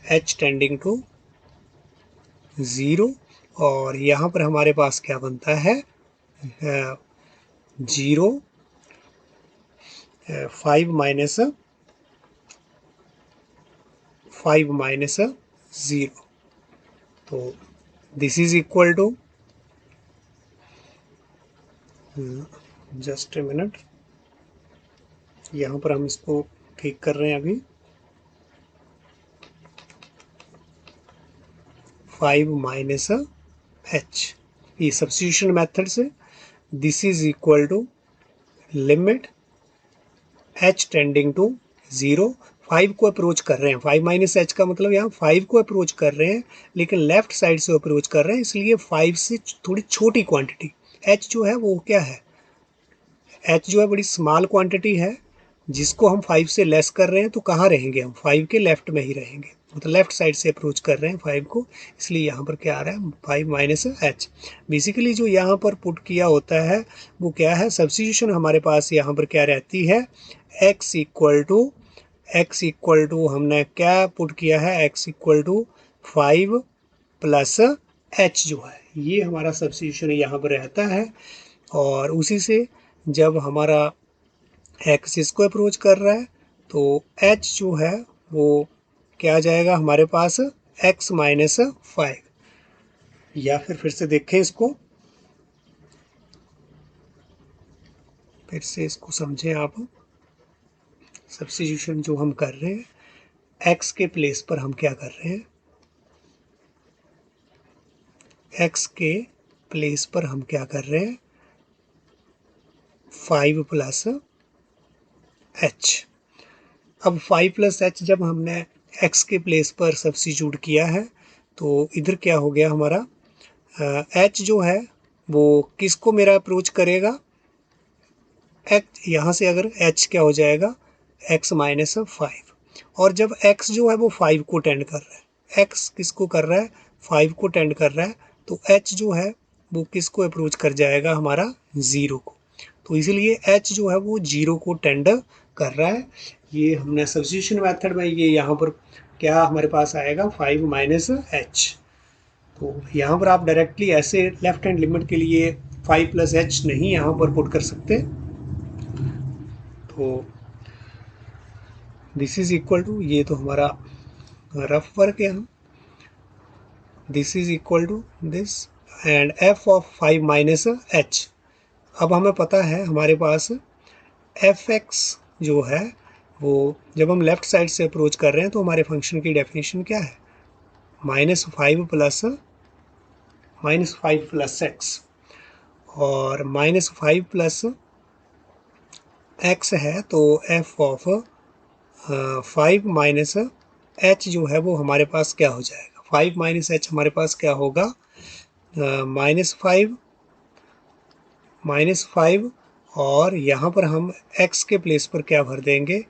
h टेंडिंग टू 0, और यहाँ पर हमारे पास क्या बनता है 0 5 माइनस 0, तो this is equal to, just a minute, यहाँ पर हम इसको ठीक कर रहे हैं अभी, 5 माइनस h, ये सब्स्टिट्यूशन मेथड से this is equal to limit h tending to 0, 5 को अप्रोच कर रहे हैं, 5 माइनस h का मतलब यहाँ 5 को अप्रोच कर रहे हैं लेकिन लेफ्ट साइड से अप्रोच कर रहे हैं, इसलिए 5 से थोड़ी छोटी क्वांटिटी h जो है वो क्या है, h जो है बड़ी स्मॉल क्वांटिटी है, जिसको हम 5 से लेस कर रहे हैं तो कहाँ रहेंगे हम, 5 के लेफ्ट में ही रहेंगे, मतलब लेफ्ट साइड से अप्रोच कर रहे हैं 5 को, इसलिए यहाँ पर क्या आ रहा है 5 माइनस h। बेसिकली जो यहाँ पर पुट किया होता है वो क्या है, सब्स्टिट्यूशन हमारे पास यहाँ पर क्या रहती है, x इक्वल टू हमने क्या पुट किया है, x equal to 5 plus h जो है, ये हमारा सब्स्टिट्यूशन यहाँ पर रहता है। और उसी से जब हमारा x इसको अप्रोच कर रहा है तो h जो है वो क्या आ जाएगा हमारे पास x माइनस 5, या फिर से देखें इसको, फिर से इसको समझें आप, सब्स्टिट्यूशन जो हम कर रहे हैं x के प्लेस पर हम क्या कर रहे हैं, x के प्लेस पर हम क्या कर रहे हैं 5 प्लस h। अब 5 प्लस h जब हमने x के प्लेस पर सब्स्टिट्यूट किया है तो इधर क्या हो गया हमारा, h जो है वो किसको मेरा अप्रोच करेगा, x, यहाँ से अगर h क्या हो जाएगा x माइनस 5, और जब x जो है वो 5 को टेंड कर रहा है, x किसको कर रहा है 5 को टेंड कर रहा है, तो h जो है वो किसको अप्रोच कर जाएगा हमारा 0 को, तो इसीलिए h जो है वो 0 को टेंड कर रहा है। ये हमने सब्स्टिट्यूशन मेथड में ये यहाँ पर क्या हमारे पास आएगा 5 माइनस h। तो यहाँ पर आप डायरेक्टली ऐसे लेफ्ट हैंड लिमिट के लिए 5 प्लस h नहीं यहाँ पर पुट कर सकते, तो दिस इज इक्वल टू, ये तो हमारा रफ वर्क है, हम this is equal to this and f of 5 minus h। अब हमें पता है हमारे पास fx जो है वो जब हम लेफ्ट साइड से अप्रोच कर रहे हैं तो हमारे फंक्शन की डेफिनेशन क्या है, -5 प्लस x, और -5 प्लस x है तो f ऑफ 5 माइनस h जो है वो हमारे पास क्या हो जाएगा 5 माइनस एच हमारे पास क्या होगा, -5 और यहाँ पर हम x के प्लेस पर क्या भर देंगे,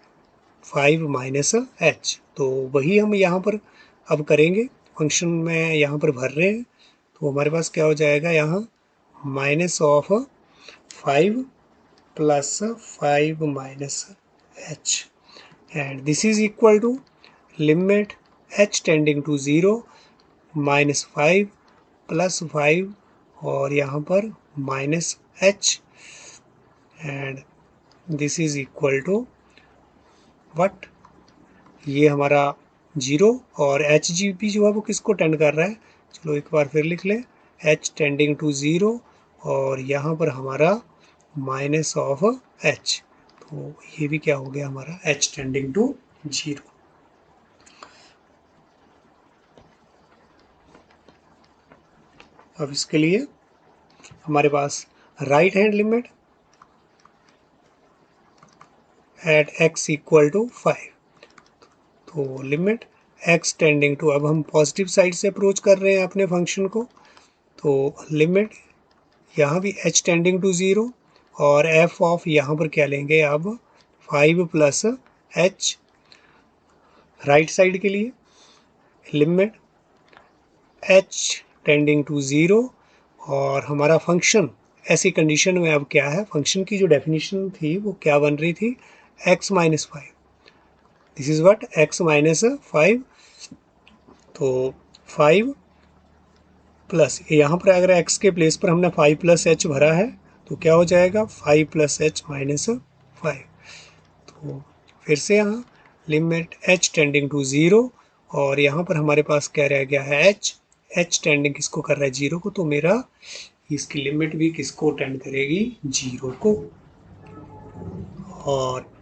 5 माइनस एच। तो वही हम यहाँ पर अब करेंगे, फंक्शन में यहाँ पर भर रहे हैं। तो हमारे पास क्या हो जाएगा यहाँ, -5 plus 5 minus h, and this is equal to limit h tending to 0 -5 plus 5 और यहाँ पर minus h, and this is equal to what, ये हमारा 0 और एच जी पी जो है वो किसको टेंड कर रहा है, चलो एक बार फिर लिख लें, h टेंडिंग टू 0 और यहाँ पर हमारा माइनस ऑफ h, तो ये भी क्या हो गया हमारा h टेंडिंग टू 0। अब इसके लिए हमारे पास right hand limit at x equal to 5, तो लिमिट x टेंडिंग टू, अब हम पॉजिटिव साइड से अप्रोच कर रहे हैं अपने फंक्शन को, तो लिमिट यहाँ भी h टेंडिंग टू 0 और f ऑफ यहाँ पर क्या लेंगे अब 5 प्लस h राइट साइड के लिए, लिमिट h टेंडिंग टू 0 और हमारा फंक्शन ऐसी कंडीशन में अब क्या है, फंक्शन की जो डेफिनेशन थी वो क्या बन रही थी, x minus 5, this is what x minus 5, तो 5 प्लस यहाँ पर अगर x के प्लेस पर हमने 5 प्लस h भरा है तो क्या हो जाएगा 5 प्लस h माइनस 5, तो फिर से यहाँ लिमिट h टेंडिंग टू 0 और यहाँ पर हमारे पास क्या रह गया है h टेंडिंग किसको कर रहा है 0 को, तो मेरा इसकी लिमिट भी किसको टेंड करेगी 0 को। और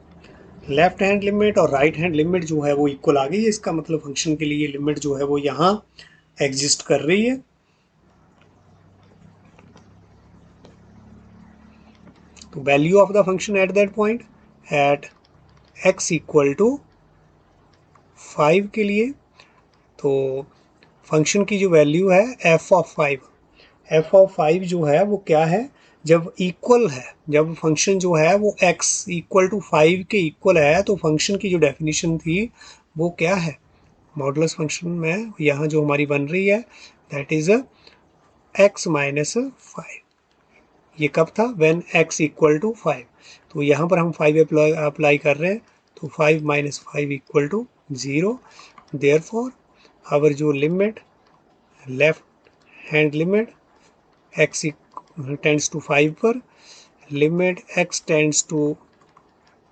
लेफ्ट हैंड लिमिट और राइट हैंड लिमिट जो है वो इक्वल आ गई है, इसका मतलब फंक्शन के लिए लिमिट जो है वो यहाँ एग्जिस्ट कर रही है। तो value of the function at that point at x equal to 5 के लिए, तो फंक्शन की जो वैल्यू है f ऑफ 5 जो है वो क्या है, जब इक्वल है, जब फंक्शन जो है वो x इक्वल टू 5 के इक्वल है, तो फंक्शन की जो डेफिनेशन थी वो क्या है, मॉडुलस फंक्शन में यहाँ जो हमारी बन रही है दैट इज x माइनस 5, ये कब था व्हेन x इक्वल टू 5, तो यहाँ पर हम 5 अप्लाई कर रहे हैं, तो 5 minus 5 equal to 0, therefore our जो limit left hand limit x tends to 5 पर, लिमिट x टेंड्स टू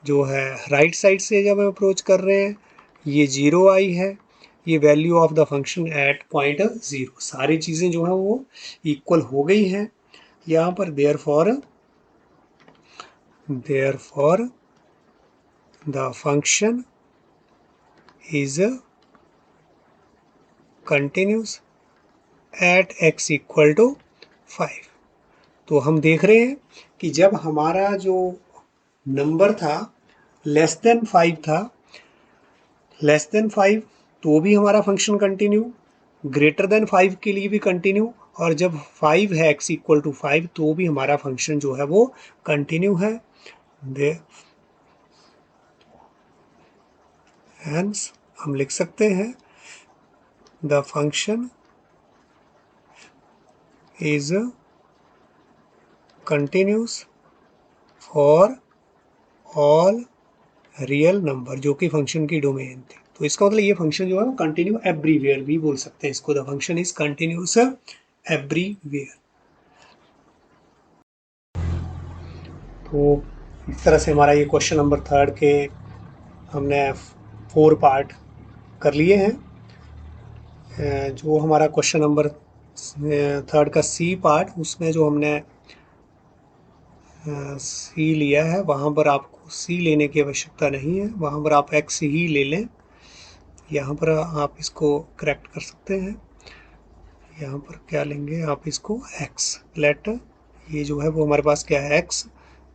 जो है राइट साइड से जब हम अप्रोच कर रहे हैं ये 0 आई है, ये value of the function at point 0, सारी चीज़ें जो है वो इक्वल हो गई हैं यहाँ पर, therefore the function is continuous at x equal to 5। तो हम देख रहे हैं कि जब हमारा जो नंबर था लेस देन 5 था, लेस देन 5 तो भी हमारा फंक्शन कंटिन्यू, ग्रेटर देन 5 के लिए भी कंटिन्यू, और जब 5 है x इक्वल टू 5 तो भी हमारा फंक्शन जो है वो कंटिन्यू है। हेंस हम लिख सकते हैं the function is continuous for all real number, जो कि फंक्शन की डोमेन थी। तो इसका मतलब ये फंक्शन जो है वो कंटिन्यू एवरीवेयर भी बोल सकते हैं इसको, the function is continuous everywhere. तो इस तरह से हमारा ये क्वेश्चन नंबर 3 के हमने 4 पार्ट कर लिए हैं। जो हमारा क्वेश्चन नंबर 3 का सी पार्ट, उसमें जो हमने सी लिया है वहाँ पर आपको सी लेने की आवश्यकता नहीं है, वहाँ पर आप एक्स ही ले लें, यहाँ पर आप इसको करेक्ट कर सकते हैं, यहाँ पर क्या लेंगे आप इसको एक्स, लेट ये जो है वो हमारे पास क्या है एक्स,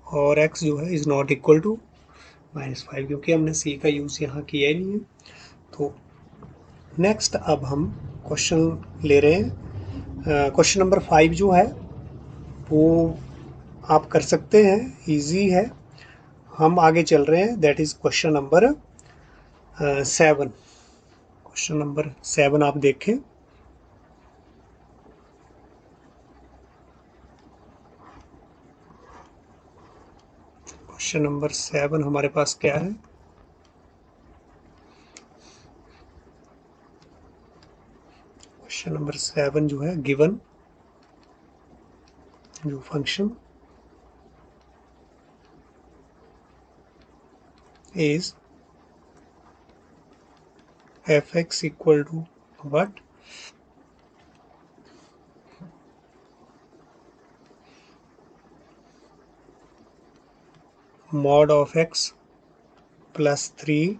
और एक्स जो है इज़ नॉट इक्वल टू -5, क्योंकि हमने सी का यूज़ यहाँ किया ही नहीं है। तो नेक्स्ट अब हम क्वेश्चन ले रहे हैं। क्वेश्चन नंबर 5 जो है वो आप कर सकते हैं, इजी है। हम आगे चल रहे हैं, that is question number 7। Question number 7 आप देखें। क्वेश्चन नंबर 7 हमारे पास क्या है? क्वेश्चन नंबर 7 जो है, गिवन जो function is fx equal to what? Mod of x plus 3,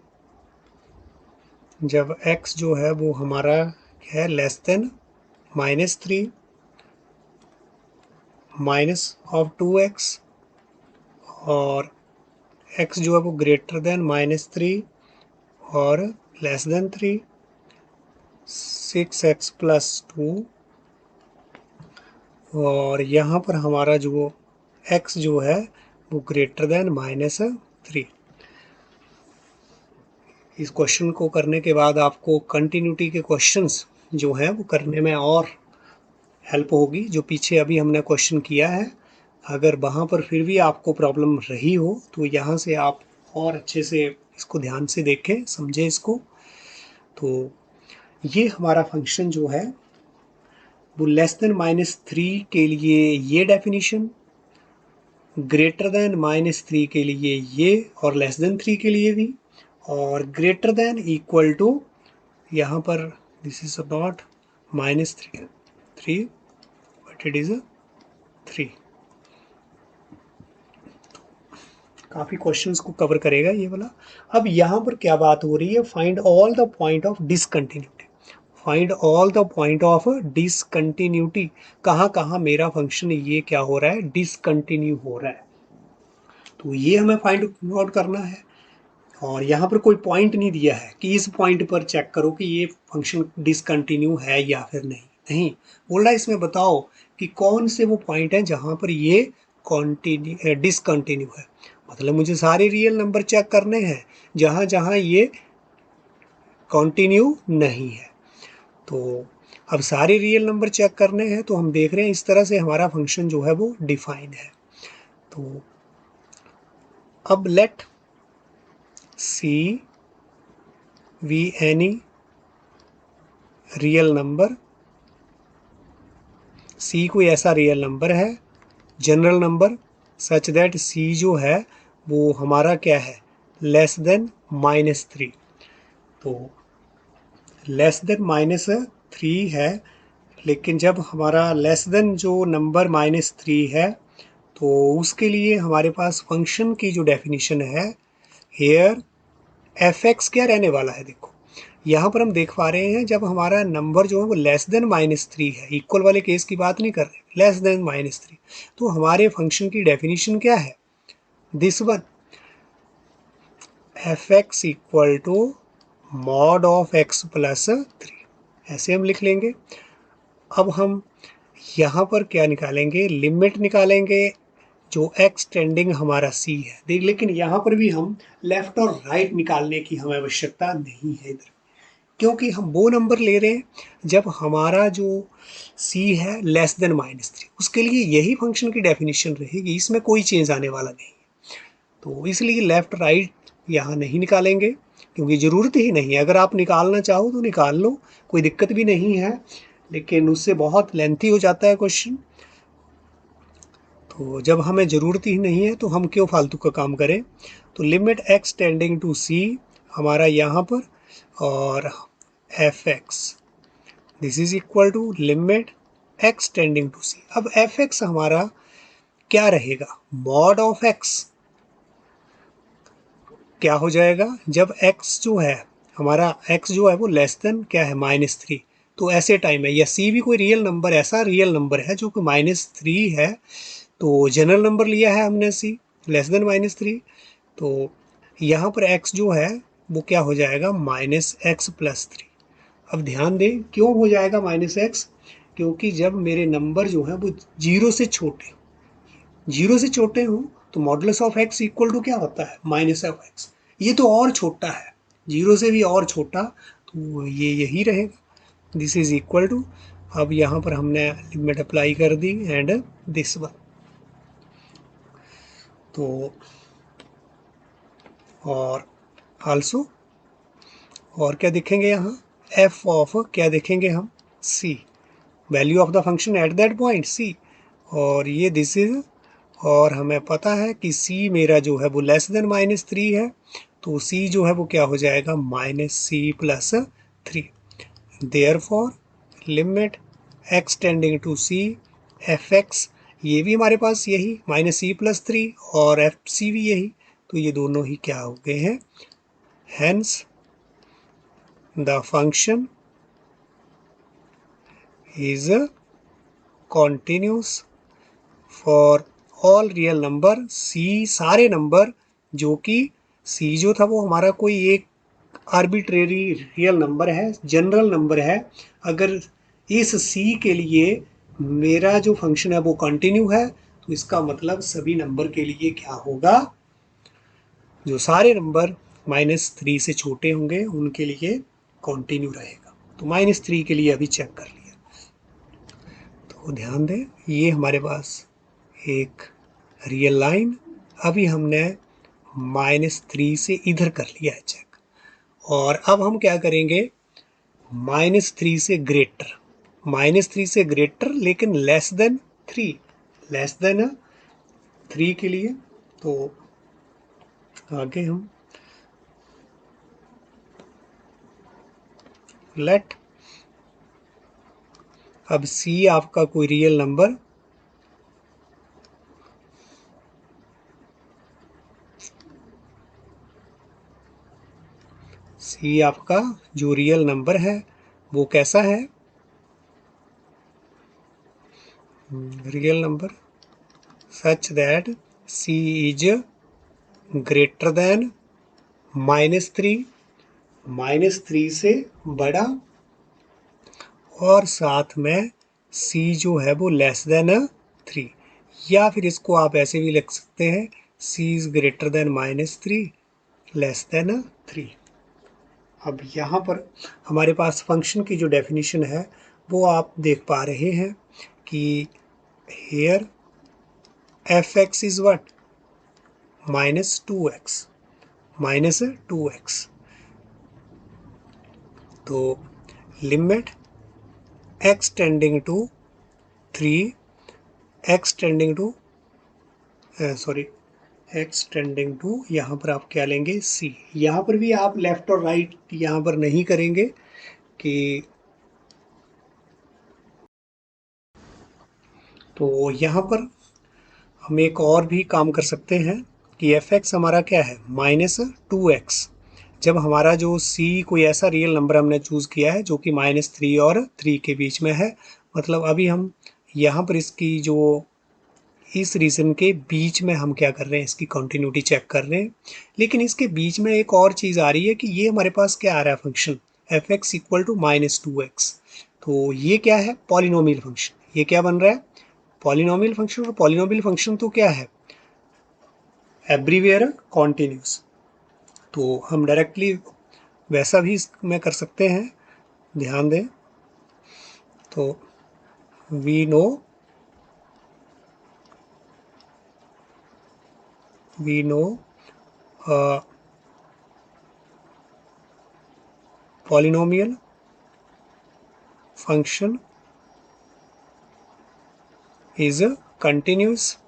जब x जो है वो हमारा है less than -3, minus of 2x, और x जो है वो ग्रेटर देन -3 और लेस देन 3, 6x प्लस 2, और यहाँ पर हमारा जो x जो है वो ग्रेटर देन -3। इस क्वेश्चन को करने के बाद आपको कंटिन्यूटी के क्वेश्चंस जो हैं वो करने में और हेल्प होगी। जो पीछे अभी हमने क्वेश्चन किया है, अगर वहाँ पर फिर भी आपको प्रॉब्लम रही हो तो यहाँ से आप और अच्छे से इसको ध्यान से देखें, समझें इसको। तो ये हमारा फंक्शन जो है वो लेस देन -3 के लिए ये डेफिनेशन, ग्रेटर देन -3 के लिए ये, और लेस देन 3 के लिए भी, और ग्रेटर देन इक्वल टू यहाँ पर this is not -3 but it is 3। काफ़ी क्वेश्चंस को कवर करेगा ये वाला। अब यहाँ पर क्या बात हो रही है, find all the point of discontinuity. Find all the point of discontinuity, कहाँ कहाँ मेरा फंक्शन ये क्या हो रहा है, डिसकंटिन्यू हो रहा है। तो ये हमें फाइंड आउट करना है, और यहाँ पर कोई पॉइंट नहीं दिया है कि इस पॉइंट पर चेक करो कि ये फंक्शन डिसकंटिन्यू है या फिर नहीं। नहीं बोल रहा है, इसमें बताओ कि कौन से वो पॉइंट हैं जहाँ पर ये डिसकंटिन्यू है। मतलब मुझे सारे रियल नंबर चेक करने हैं जहाँ जहाँ ये कंटिन्यू नहीं है। तो अब सारे रियल नंबर चेक करने हैं, तो हम देख रहे हैं इस तरह से हमारा फंक्शन जो है वो डिफाइन है। तो अब let C be any real number, C कोई ऐसा रियल नंबर है, general number, such that C जो है वो हमारा क्या है, लेस देन -3। तो लेस देन -3 है, लेकिन जब हमारा लेस देन जो नंबर -3 है तो उसके लिए हमारे पास फंक्शन की जो डेफिनेशन है, हेयर fx क्या रहने वाला है। देखो यहाँ पर हम देख पा रहे हैं, जब हमारा नंबर जो है वो लेस देन -3 है, इक्वल वाले केस की बात नहीं कर रहे, लेस देन -3, तो हमारे फंक्शन की डेफिनेशन क्या है, this one, fx equal to mod of x plus 3, ऐसे हम लिख लेंगे। अब हम यहाँ पर क्या निकालेंगे, लिमिट निकालेंगे जो x टेंडिंग हमारा c है। देख, लेकिन यहाँ पर भी हम लेफ्ट और राइट निकालने की हमें आवश्यकता नहीं है इधर, क्योंकि हम वो नंबर ले रहे हैं जब हमारा जो c है लेस देन -3, उसके लिए यही फंक्शन की डेफिनेशन रहेगी, इसमें कोई चेंज आने वाला नहीं। तो इसलिए लेफ्ट राइट यहाँ नहीं निकालेंगे, क्योंकि ज़रूरत ही नहीं है। अगर आप निकालना चाहो तो निकाल लो, कोई दिक्कत भी नहीं है, लेकिन उससे बहुत लेंथी हो जाता है क्वेश्चन। तो जब हमें ज़रूरत ही नहीं है तो हम क्यों फालतू का काम करें। तो limit x tending to c हमारा यहाँ पर, और fx this is equal to limit x tending to c। अब fx हमारा क्या रहेगा, मॉड ऑफ x। क्या हो जाएगा, जब x जो है हमारा, x जो है वो लेस देन क्या है, -3, तो ऐसे टाइम है, या c भी कोई रियल नंबर, ऐसा रियल नंबर है जो कि -3 है, तो जनरल नंबर लिया है हमने c लेस देन -3, तो यहाँ पर x जो है वो क्या हो जाएगा, -x प्लस 3। अब ध्यान दें क्यों हो जाएगा -x, क्योंकि जब मेरे नंबर जो है वो 0 से छोटे, 0 से छोटे हो तो modulus of x equal to क्या होता है, -x। ये तो और छोटा है, 0 से भी और छोटा, तो ये यही रहेगा, दिस इज इक्वल टू। अब यहाँ पर हमने लिमिट अप्लाई कर दी एंड दिस वन, तो और आल्सो, और क्या देखेंगे यहाँ, f ऑफ क्या देखेंगे हम, c, value of the function at that point c, और ये दिस इज, और हमें पता है कि c मेरा जो है वो लेस देन -3 है, तो c जो है वो क्या हो जाएगा, -c+3। Therefore limit x tending to c fx, ये भी हमारे पास यही -c+3 और fc भी यही, तो ये दोनों ही क्या हो गए हैं, hence the function is continuous for all real number c, सारे नंबर, जो कि c जो था वो हमारा कोई एक आर्बिट्रेरी रियल नंबर है, जनरल नंबर है, अगर इस c के लिए मेरा जो फंक्शन है वो कंटिन्यू है, तो इसका मतलब सभी नंबर के लिए क्या होगा, जो सारे नंबर -3 से छोटे होंगे उनके लिए कंटिन्यू रहेगा। तो -3 के लिए अभी चेक कर लिया, तो ध्यान दें ये हमारे पास एक रियल लाइन, अभी हमने -3 से इधर कर लिया है चेक, और अब हम क्या करेंगे, -3 से ग्रेटर, -3 से ग्रेटर लेकिन लेस देन 3, लेस देन 3 के लिए, तो आगे हम लेट, अब c आपका कोई रियल नंबर, c आपका जो रियल नंबर है वो कैसा है, real number such that c is greater than -3, -3 से बड़ा, और साथ में c जो है वो लेस देन 3, या फिर इसको आप ऐसे भी लिख सकते हैं, c is greater than -3 less than 3। अब यहाँ पर हमारे पास फंक्शन की जो डेफिनेशन है वो आप देख पा रहे हैं कि hair fx is what, -2x, -2x, तो limit x tending to 3, x tending to sorry x tending to, यहाँ पर आप क्या लेंगे, c, यहाँ पर भी आप लेफ्ट और राइट यहाँ पर नहीं करेंगे कि, तो यहाँ पर हम एक और भी काम कर सकते हैं कि fx हमारा क्या है, -2x, जब हमारा जो c कोई ऐसा रियल नंबर हमने चूज़ किया है जो कि -3 और 3 के बीच में है, मतलब अभी हम यहाँ पर इसकी जो इस रीजन के बीच में हम क्या कर रहे हैं, इसकी कंटिन्यूटी चेक कर रहे हैं, लेकिन इसके बीच में एक और चीज़ आ रही है कि ये हमारे पास क्या आ रहा है function fx equal to -2x, तो ये क्या है, पॉलिनोमियल फंक्शन, ये क्या बन रहा है, पॉलिनोमियल फंक्शन, और पॉलिनोमियल फंक्शन तो क्या है, एवरीवेयर कॉन्टिन्यूस, तो हम डायरेक्टली वैसा भी इसमें कर सकते हैं, ध्यान दें, तो we know polynomial function is continuous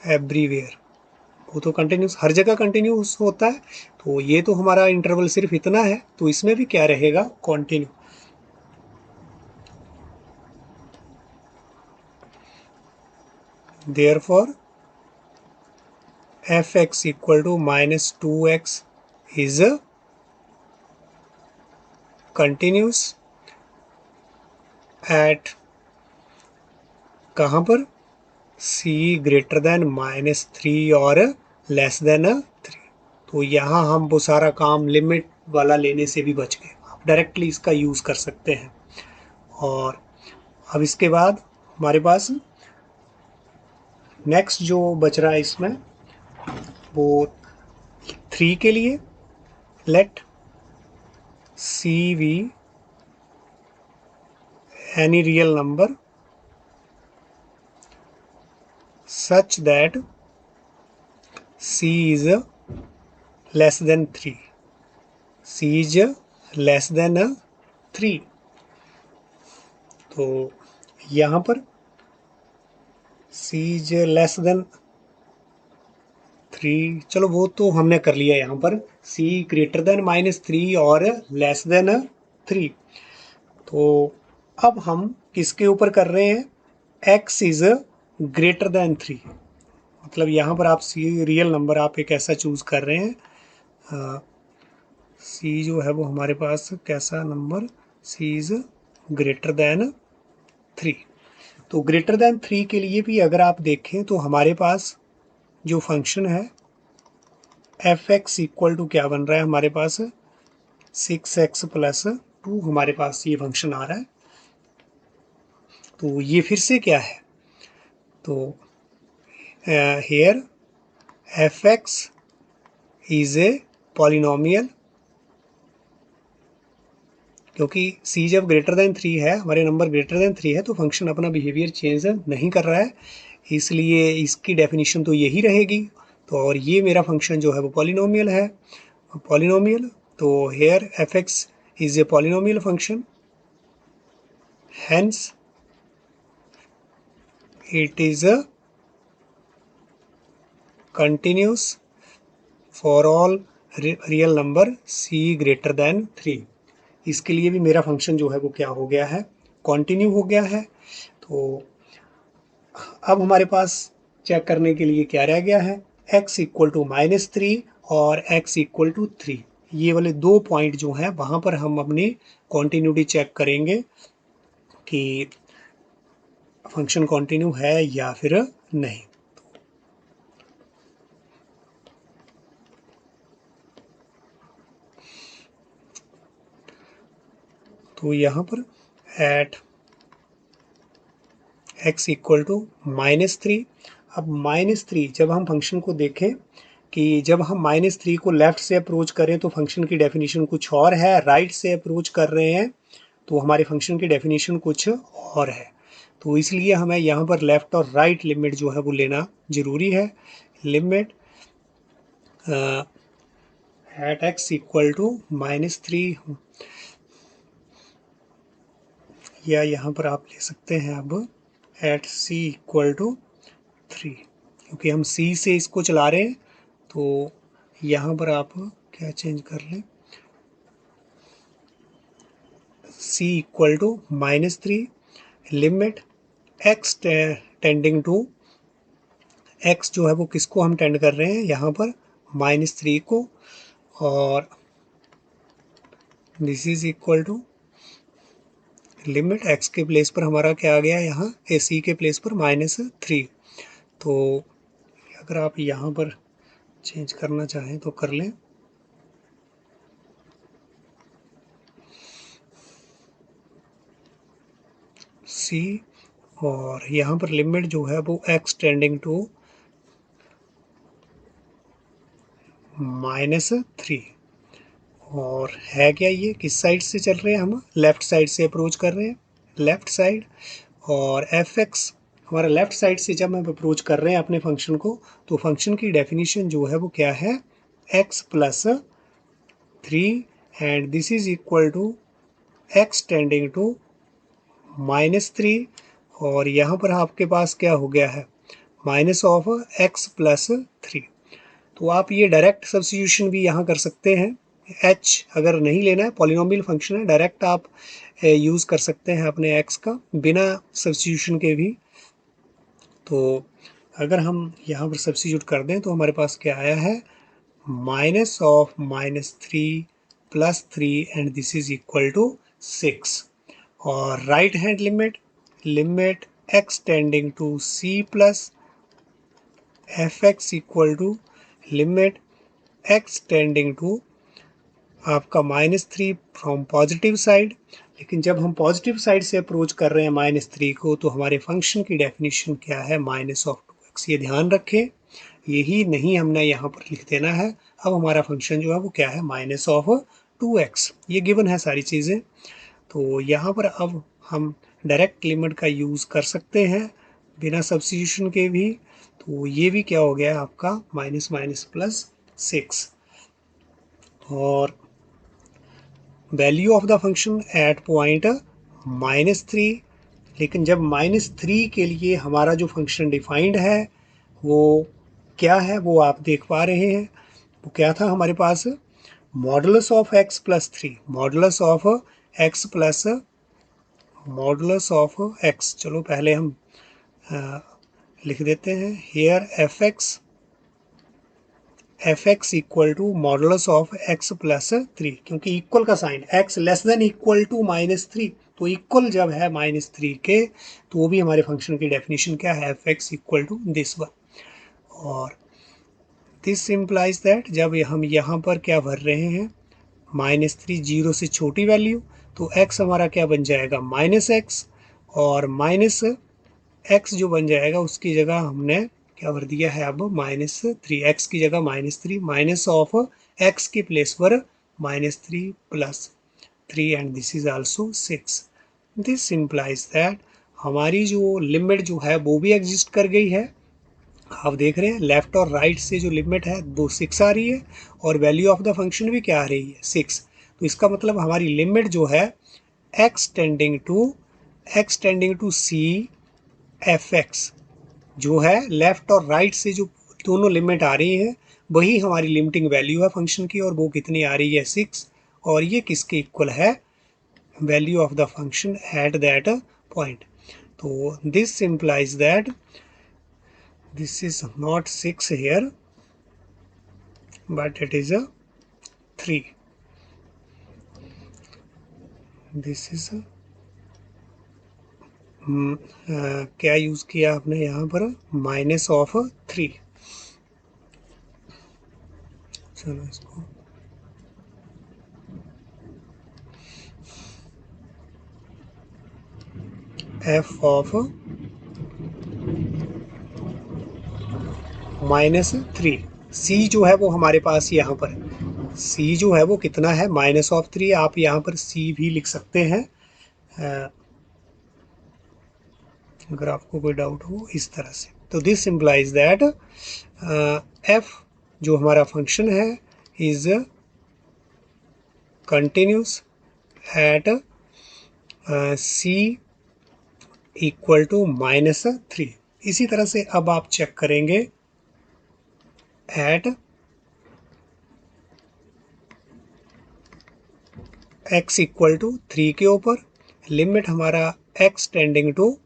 everywhere, वो तो कंटिन्यूस हर जगह कंटिन्यूस होता है, तो ये तो हमारा इंटरवल सिर्फ इतना है, तो इसमें भी क्या रहेगा, continue. Therefore fx equal to -2x is continuous at, कहाँ पर, c ग्रेटर देन -3 और लेस देन 3, तो यहाँ हम वो सारा काम लिमिट वाला लेने से भी बच गए, आप डायरेक्टली इसका यूज़ कर सकते हैं। और अब इसके बाद हमारे पास नेक्स्ट जो बच रहा है इसमें वो 3 के लिए let C be any real number such that c is less than 3, c is less than 3। तो यहाँ पर c is less than 3, चलो वो तो हमने कर लिया। यहाँ पर c ग्रेटर देन -3 और लेस देन 3। तो अब हम किसके ऊपर कर रहे हैं, x इज ग्रेटर देन 3। मतलब यहाँ पर आप सी रियल नंबर आप एक ऐसा चूज कर रहे हैं, सी जो है वो हमारे पास कैसा number, c is greater than 3। तो ग्रेटर देन 3 के लिए भी अगर आप देखें तो हमारे पास जो फंक्शन है एफ एक्स इक्वल टू क्या बन रहा है हमारे पास 6x + 2 हमारे पास ये फंक्शन आ रहा है। तो ये फिर से क्या है, तो here f x is a polynomial, क्योंकि c जब ग्रेटर देन 3 है, हमारे नंबर ग्रेटर देन 3 है, तो फंक्शन अपना बिहेवियर चेंज नहीं कर रहा है, इसलिए इसकी डेफिनेशन तो यही रहेगी। तो और ये मेरा फंक्शन जो है वो पॉलिनोमियल है, पॉलिनोमियल। तो here f x is a polynomial function, hence it is a continuous for all real number c greater than 3। इसके लिए भी मेरा फंक्शन जो है वो क्या हो गया है, कॉन्टिन्यू हो गया है। तो अब हमारे पास चेक करने के लिए क्या रह गया है, x इक्वल टू -3 और x इक्वल टू 3। ये वाले 2 पॉइंट जो हैं वहाँ पर हम अपनी कॉन्टिन्यूटी चेक करेंगे कि फंक्शन कॉन्टिन्यू है या फिर नहीं। तो यहाँ पर एट x इक्वल टू -3, अब -3 जब हम फंक्शन को देखें कि जब हम -3 को लेफ्ट से अप्रोच करें तो फंक्शन की डेफिनेशन कुछ और है, राइट से अप्रोच कर रहे हैं तो हमारे फंक्शन की डेफिनेशन कुछ और है। तो इसलिए हमें यहाँ पर लेफ्ट और राइट लिमिट जो है वो लेना ज़रूरी है। Limit at x equal to -3, या यहाँ पर आप ले सकते हैं अब एट c इक्वल टू 3, क्योंकि हम c से इसको चला रहे हैं। तो यहाँ पर आप क्या चेंज कर लें, c equal to -3, limit x tending to, x जो है वो किसको हम टेंड कर रहे हैं यहाँ पर -3 को, और this is equal to limit x के प्लेस पर हमारा क्या आ गया यहाँ, c के प्लेस पर -3। तो अगर आप यहाँ पर चेंज करना चाहें तो कर लें, c, और यहाँ पर लिमिट जो है वो x टेंडिंग टू -3। और है क्या, ये किस साइड से चल रहे हैं, हम लेफ़्ट साइड से अप्रोच कर रहे हैं, लेफ़्ट साइड। और एफ एक्स हमारा लेफ़्ट साइड से जब हम अप्रोच कर रहे हैं अपने फंक्शन को, तो फंक्शन की डेफिनेशन जो है वो क्या है, x + 3 and this is equal to x tending to -3। और यहाँ पर आपके पास क्या हो गया है, माइनस ऑफ x + 3। तो आप ये डायरेक्ट सब्स्टिट्यूशन भी यहाँ कर सकते हैं, h अगर नहीं लेना है, पॉलिनोमियल फंक्शन है, डायरेक्ट आप यूज़ कर सकते हैं अपने x का बिना सब्स्टिट्यूशन के भी। तो अगर हम यहाँ पर सब्स्टिट्यूट कर दें तो हमारे पास क्या आया है, minus of -3 + 3 and this is equal to 6। और right hand limit x tending to c plus f x equal to limit x tending to आपका -3 फ्रॉम पॉजिटिव साइड। लेकिन जब हम पॉजिटिव साइड से अप्रोच कर रहे हैं -3 को, तो हमारे फंक्शन की डेफिनेशन क्या है, -2x। ये ध्यान रखें, यही नहीं हमने यहाँ पर लिख देना है। अब हमारा फंक्शन जो है वो क्या है, -2x। ये गिवन है सारी चीज़ें। तो यहाँ पर अब हम डायरेक्ट लिमिट का यूज़ कर सकते हैं बिना सब्स्टिट्यूशन के भी। तो ये भी क्या हो गया आपका -+6। और value of the function at point -3। लेकिन जब -3 के लिए हमारा जो फंक्शन डिफाइंड है वो क्या है, वो आप देख पा रहे हैं। वो क्या था हमारे पास, modulus of x+3, modulus of x। चलो पहले हम लिख देते हैं here f(x) equal to modulus of x+3, क्योंकि इक्वल का sign x less than equal to -3, तो इक्वल जब है -3 के, तो वो भी हमारे फंक्शन की डेफिनेशन क्या है, f(x) equal to this one. और दिस इम्प्लाइज दैट जब हम यहाँ पर क्या भर रहे हैं, -3 0 से छोटी वैल्यू, तो x हमारा क्या बन जाएगा, -x, और -x जो बन जाएगा उसकी जगह हमने क्या भर दिया है अब, -3, x की जगह -3, माइनस ऑफ x की प्लेस पर -3 + 3 and this is also 6। This implies that हमारी जो लिमिट जो है वो भी एग्जिस्ट कर गई है। आप देख रहे हैं लेफ्ट और राइट से जो लिमिट है वो 6 आ रही है, और वैल्यू ऑफ द फंक्शन भी क्या आ रही है, 6। तो इसका मतलब हमारी लिमिट जो है x tending to c f(x) जो है लेफ्ट और राइट से जो दोनों लिमिट आ रही है वही हमारी लिमिटिंग वैल्यू है फंक्शन की, और वो कितनी आ रही है, 6। और ये किसके इक्वल है, value of the function at that point. तो this implies that this is not 6 here, but it is a 3. This is a क्या यूज़ किया आपने यहाँ पर, -3। चलो इसको f ऑफ -3, c जो है वो हमारे पास यहाँ पर, c जो है वो कितना है, -3। आप यहाँ पर c भी लिख सकते हैं अगर आपको कोई डाउट हो इस तरह से। तो दिस इम्प्लाइज दैट f जो हमारा फंक्शन है is continuous at c equal to -3। इसी तरह से अब आप चेक करेंगे एट x इक्वल टू 3 के ऊपर, लिमिट हमारा x टेंडिंग टू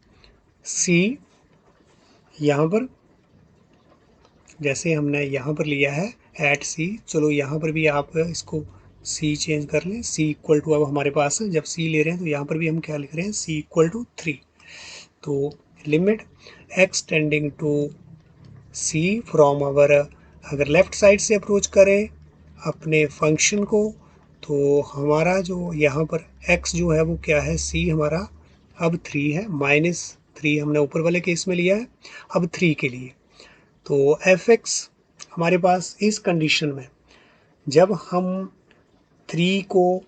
c, यहाँ पर जैसे हमने यहाँ पर लिया है एट c, चलो यहाँ पर भी आप इसको c चेंज कर लें, c इक्वल टू, अब हमारे पास जब c ले रहे हैं तो यहाँ पर भी हम क्या लिख रहे हैं, c इक्वल टू 3। तो limit x tending to c from our, अगर लेफ्ट साइड से अप्रोच करें अपने फंक्शन को, तो हमारा जो यहाँ पर x जो है वो क्या है, c हमारा अब 3 है, -3 हमने ऊपर वाले केस में लिया है, अब 3 के लिए। तो f(x) हमारे पास इस कंडीशन में जब हम 3 को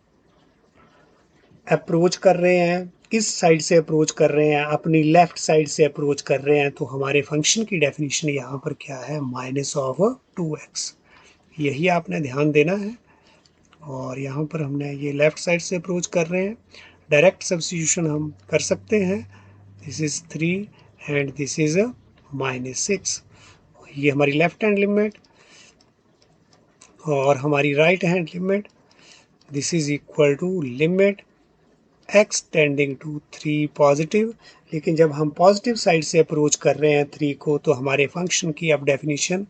अप्रोच कर रहे हैं, किस साइड से अप्रोच कर रहे हैं, अपनी लेफ्ट साइड से अप्रोच कर रहे हैं, तो हमारे फंक्शन की डेफिनेशन यहाँ पर क्या है, -2x। यही आपने ध्यान देना है। और यहाँ पर हमने ये लेफ्ट साइड से अप्रोच कर रहे हैं, डायरेक्ट सब्स्टिट्यूशन हम कर सकते हैं, this is 3 and this is -6। ये हमारी लेफ्ट हैंड लिमिट और हमारी right hand limit, this is equal to limit x tending to 3 positive. लेकिन जब हम पॉजिटिव साइड से अप्रोच कर रहे हैं 3 को, तो हमारे फंक्शन की अब डेफिनेशन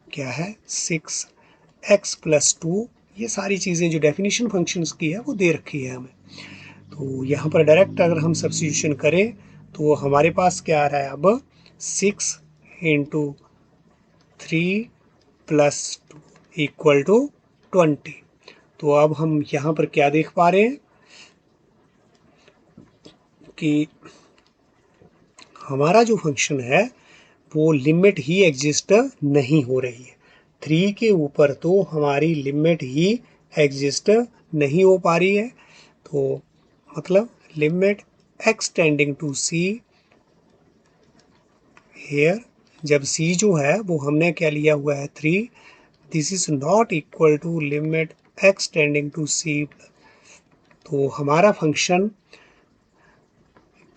क्या है, 6x+2। ये सारी चीज़ें जो डेफिनेशन फंक्शंस की है वो दे रखी है हमें। तो यहाँ पर डायरेक्ट अगर हम सब्स्टिट्यूशन करें तो हमारे पास क्या आ रहा है अब, 6 × 3 + 2 इक्वल टू 20। तो अब हम यहाँ पर क्या देख पा रहे हैं कि हमारा जो फंक्शन है वो लिमिट ही एग्जिस्ट नहीं हो रही है। 3 के ऊपर तो हमारी लिमिट ही एग्जिस्ट नहीं हो पा रही है। तो मतलब limit x tending to c here, जब c जो है वो हमने क्या लिया हुआ है 3, this is not equal to limit x tending to c। तो हमारा फंक्शन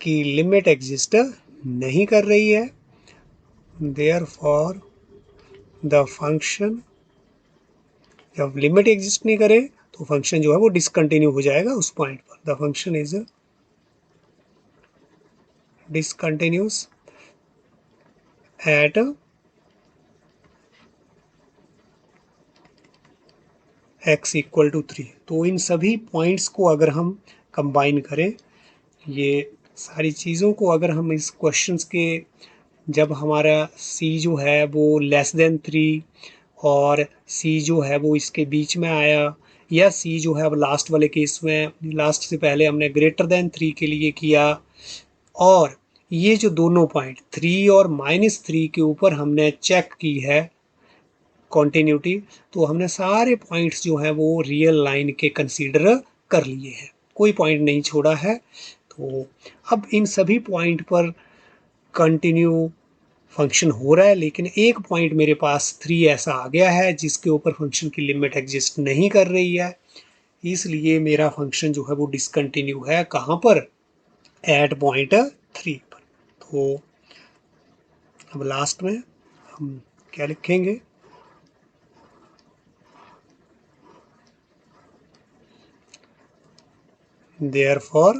की लिमिट एग्जिस्ट नहीं कर रही है, देयरफॉर द फंक्शन, जब लिमिट एग्जिस्ट नहीं करे तो फंक्शन जो है वो डिसकंटिन्यू हो जाएगा उस पॉइंट पर। The function is discontinuous at x equal to 3। तो इन सभी पॉइंट्स को अगर हम कंबाइन करें, ये सारी चीज़ों को अगर हम इस क्वेश्चंस के, जब हमारा c जो है वो लेस देन 3 और c जो है वो इसके बीच में आया, या c जो है अब लास्ट वाले केस में लास्ट से पहले हमने ग्रेटर देन 3 के लिए किया, और ये जो दोनों पॉइंट 3 और -3 के ऊपर हमने चेक की है कॉन्टिन्यूटी, तो हमने सारे पॉइंट्स जो हैं वो रियल लाइन के कंसीडर कर लिए हैं, कोई पॉइंट नहीं छोड़ा है। तो अब इन सभी पॉइंट पर कंटिन्यू फंक्शन हो रहा है, लेकिन एक पॉइंट मेरे पास 3 ऐसा आ गया है जिसके ऊपर फंक्शन की लिमिट एग्जिस्ट नहीं कर रही है, इसलिए मेरा फंक्शन जो है वो डिसकंटिन्यू है। कहाँ पर? एट पॉइंट 3 पर। तो अब लास्ट में हम क्या लिखेंगे? therefore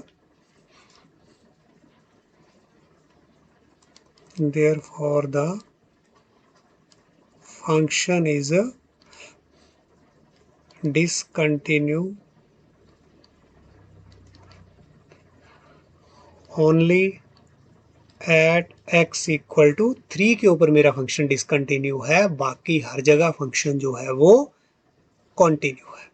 the function is discontinue only at x equal to 3 के ऊपर मेरा फंक्शन डिसकंटिन्यू है, बाकी हर जगह फंक्शन जो है वो कॉन्टिन्यू है।